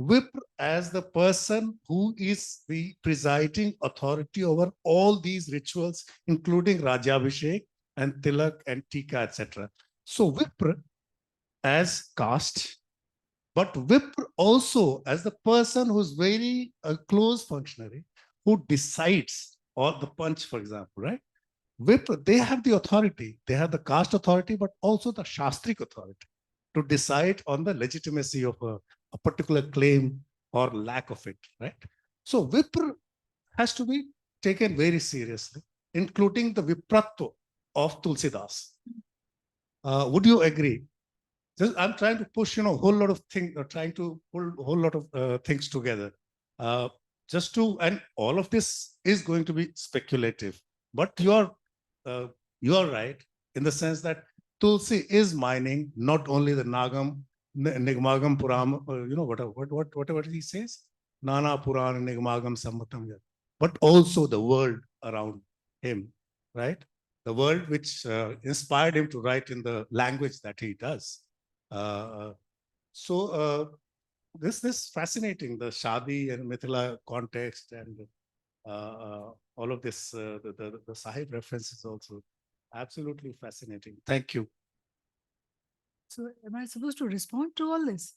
Vipra as the person who is the presiding authority over all these rituals, including Rajabhishek and Tilak and Tika, etc. So Vipra as caste, but Vipra also as the person who's very close functionary who decides, or the Panch, for example, right? Vipra, they have the authority. They have the caste authority, but also the Shastric authority. to decide on the legitimacy of a particular claim or lack of it, right? So Vipra has to be taken very seriously, including the Vipratva of Tulsidas. Would you agree? I'm trying to push, a whole lot of things, trying to pull a whole lot of things together. And all of this is going to be speculative, but you're right in the sense that Tulsi is mining not only the Nigmagam Puram, whatever he says, Nana Puran Nigmagam Sammatam, but also the world around him, right? The world which inspired him to write in the language that he does. This is fascinating, the Shadi and Mithila context and all of this, the Sahib references also absolutely fascinating. Thank you. So am I supposed to respond to all this?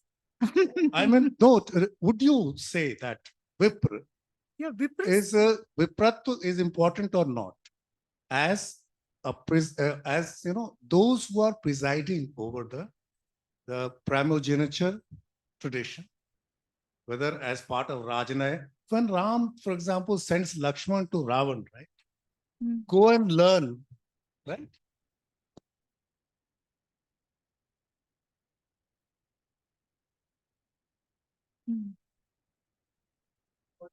I mean, no, would you say that Vipra Yeah, Vipra Vipratva is important or not? As those who are presiding over the primogeniture tradition, whether as part of Rajanaya. When Ram, for example, sends Lakshman to Ravan, right? Go and learn, right?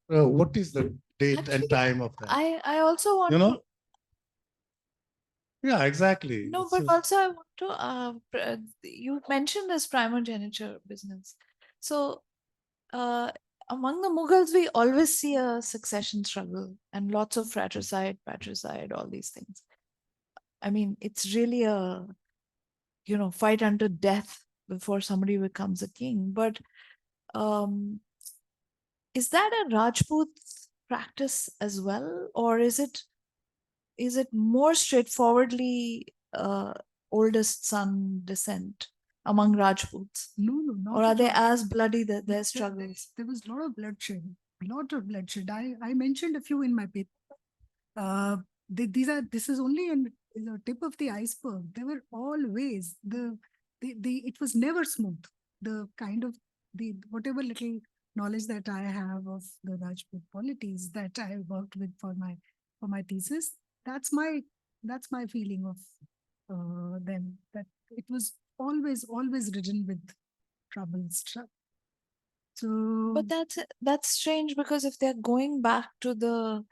What is the date Actually, and time of that? I also want to. Yeah, exactly. No, but also I want to. You mentioned this primogeniture business. So, among the Mughals, we always see a succession struggle and lots of fratricide, patricide, all these things. I mean, it's really a fight unto death before somebody becomes a king. But is that a Rajput practice as well, or is it more straightforwardly oldest son descent among Rajputs? No, not or are at they all. as bloody their struggles? There was a lot of bloodshed. I mentioned a few in my paper. This is only in the tip of the iceberg. There were always it was never smooth. The kind of whatever little knowledge that I have of the Rajput polities that I worked with for my thesis, that's my feeling of them, that it was always ridden with troubles. So, But that's strange, because if they're going back to the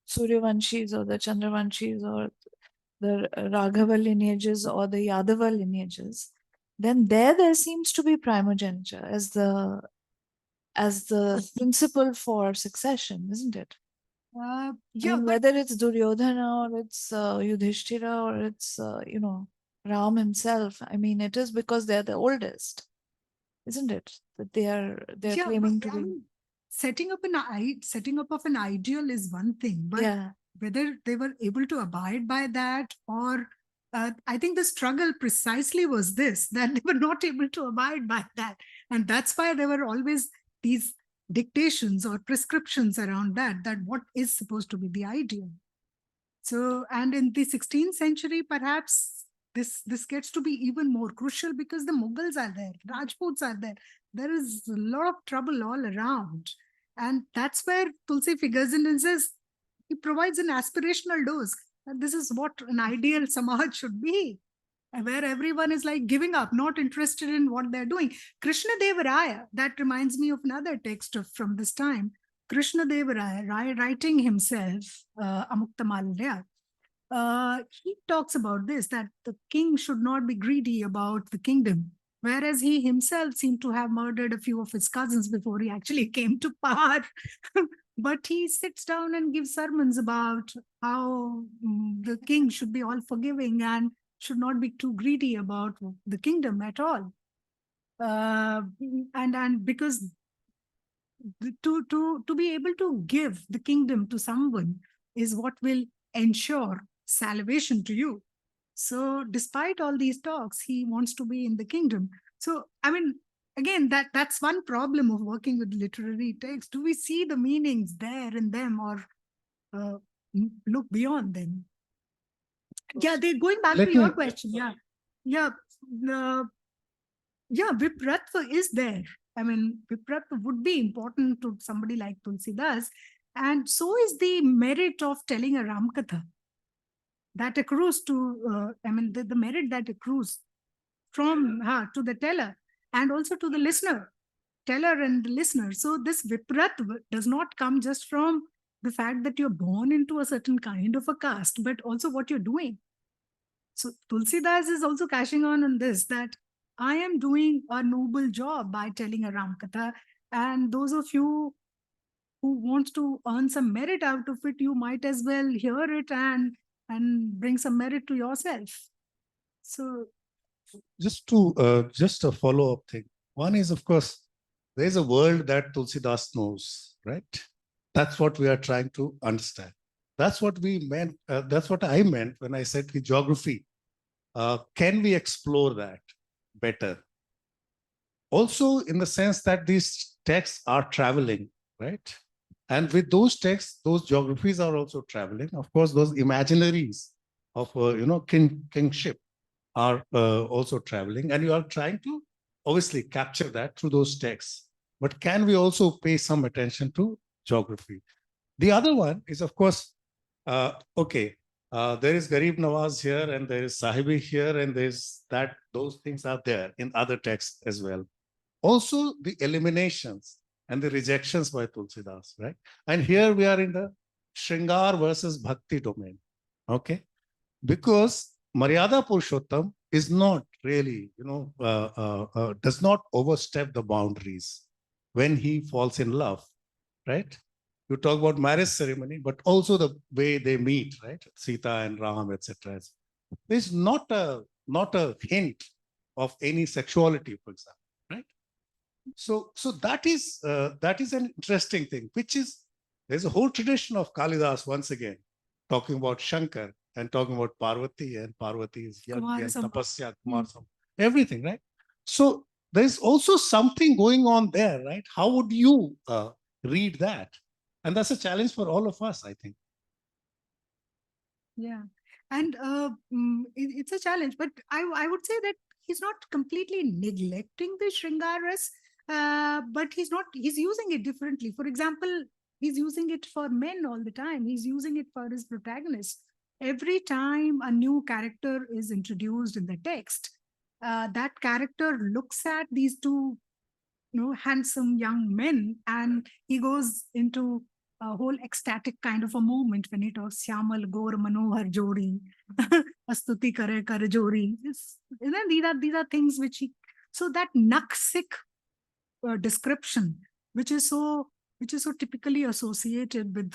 Suryavanshis or the Chandravanshis or the Raghava lineages or the Yadava lineages, then there seems to be primogeniture as the principle for succession, isn't it? I mean, whether it's Duryodhana or it's Yudhishthira or it's Ram himself, I mean, it is because they're the oldest, isn't it? That they're claiming to be. Setting up of an ideal is one thing, but whether they were able to abide by that, or I think the struggle precisely was this, that they were not able to abide by that, and that's why there were always these dictations or prescriptions around that what is supposed to be the ideal. So, and in the 16th century, perhaps this gets to be even more crucial, because the Mughals are there, Rajputs are there. There is a lot of trouble all around. And that's where Tulsi figures in and says, he provides an aspirational dose. And this is what an ideal Samaj should be, where everyone is like giving up, not interested in what they're doing. Krishna Deva Raya, that reminds me of another text from this time. Krishna Deva Raya, writing himself, Amuktamalya, he talks about this, that the king should not be greedy about the kingdom, whereas he himself seemed to have murdered a few of his cousins before he actually came to power. But he sits down and gives sermons about how the king should be all forgiving and should not be too greedy about the kingdom at all. And because to be able to give the kingdom to someone is what will ensure salvation to you. So despite all these talks, he wants to be in the kingdom. So, I mean, again, that's one problem of working with literary texts. Do we see the meanings there in them, or look beyond them? Yeah, they're going back to your question. Yeah. Yeah, Vipratva is there. I mean, Vipratva would be important to somebody like Tulsidas, and so is the merit of telling a Ramkatha that accrues to, the merit that accrues from her to the teller and also to the listener, teller and the listener. So this Vipratva does not come just from the fact that you're born into a certain kind of a caste, but also what you're doing. So Tulsidas is also cashing on this, that I am doing a noble job by telling a Ramkatha, and those of you who want to earn some merit out of it, you might as well hear it and bring some merit to yourself. So just a follow-up thing. One is, of course, there's a world that Tulsidas knows, right? That's what we are trying to understand. That's what we meant. That's what I meant when I said the geography. Can we explore that better? Also, in the sense that these texts are traveling, right? And with those texts, those geographies are also traveling. Of course, those imaginaries of kingship are also traveling, and you are trying to obviously capture that through those texts. But can we also pay some attention to geography? The other one is, of course, there is Garib Nawaz here, and there is Sahibi here, and there's that. Those things are there in other texts as well. Also, the eliminations and the rejections by Tulsidas, right? And here we are in the Shringar versus Bhakti domain, okay? Because Maryada Purushottam is not really, does not overstep the boundaries when he falls in love, right? You talk about marriage ceremony, but also the way they meet, right? Sita and Ram, etc. There's not a hint of any sexuality, for example, right? So that is an interesting thing, which is there's a whole tradition of Kalidas once again talking about Shankar and talking about Parvati, and Parvati is Tapasya, Kumarsam, everything, right? So there's also something going on there, right? How would you read that? And that's a challenge for all of us, I think. yeah, and it's a challenge, but I would say that he's not completely neglecting the Shringaras, but he's using it differently. For example, he's using it for men all the time. He's using it for his protagonists. Every time a new character is introduced in the text, that character looks at these two, handsome young men, and he goes into a whole ecstatic kind of a moment when he talks Syamal Gaur Manohar Jodi, Astuti Kare Kar Jori. These are things which he, so that Naksik description, which is so typically associated with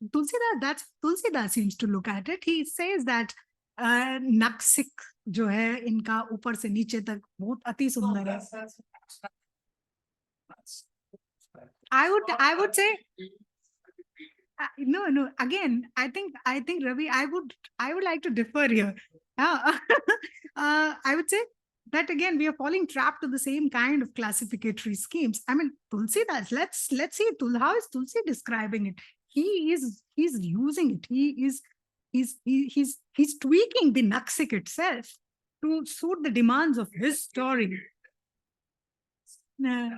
Tulsidas, that's Tulsidas seems to look at it. He says that Naksik जो है इनका ऊपर से नीचे तक बहुत अति सुंदर है. I would say no. Again, I think Ravi, I would like to differ here. I would say that again we are falling trapped to the same kind of classificatory schemes. I mean, Tulsidas. Let's see how is Tulsi describing it. He's using it. He's tweaking the Naksik itself to suit the demands of his story. Yeah,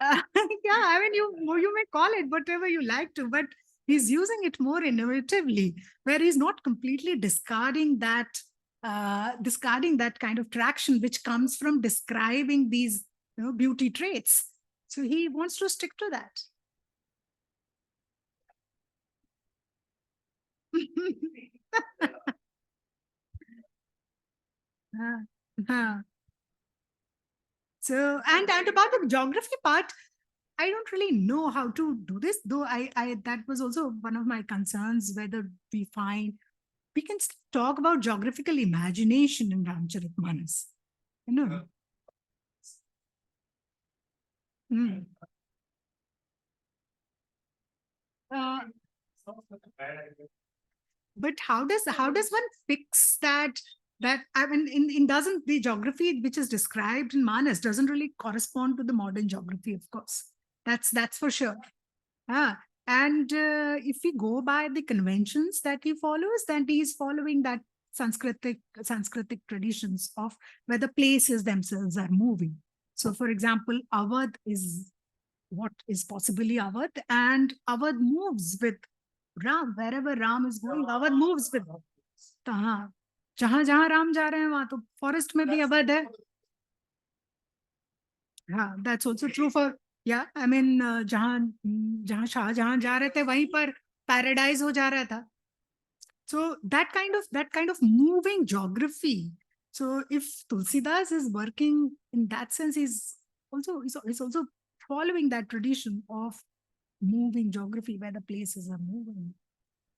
I mean, you may call it whatever you like to, but he's using it more innovatively, where he's not completely discarding that kind of traction which comes from describing these beauty traits. So he wants to stick to that. So, and about the geography part, I don't really know how to do this, though I that was also one of my concerns, whether we can talk about geographical imagination in Ramcharitmanas. But how does one fix that? I mean, doesn't the geography which is described in Manas doesn't really correspond to the modern geography, of course. That's for sure. And And if we go by the conventions that he follows, then he is following that Sanskritic traditions of where the places themselves are moving. So, for example, Awadh is what is possibly Awadh, and Awadh moves with Ram. Wherever Ram is going, Awadh moves with. हाँ, जहां जहां राम जा रहे हैं वहां तो forest में भी अवध है. हाँ, that's also true for, yeah, I mean, जहां शाहजहां जा रहे थे वहीं पर पैराडाइज हो जा रहा था. So that kind of moving geography. So if Tulsidas is working in that sense, he's also following that tradition of moving geography where the places are moving.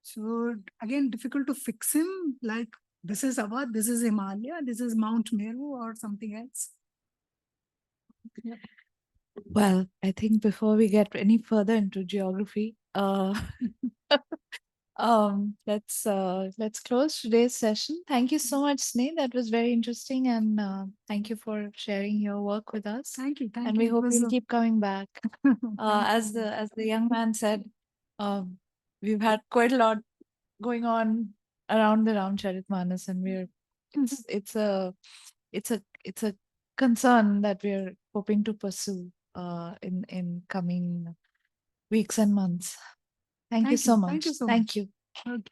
So again, difficult to fix him like this is Awadh, this is Himalaya, this is Mount Meru or something else. Yeah. Well, I think before we get any further into geography, let's close today's session. Thank you so much, Sneh. That was very interesting, and thank you for sharing your work with us. Thank you. And we hope you'll keep coming back. As the young man said, we've had quite a lot going on around the Ramcharitmanas, and it's a concern that we're hoping to pursue in coming weeks and months. Thank you so much. Thank you so Thank much. you. Okay.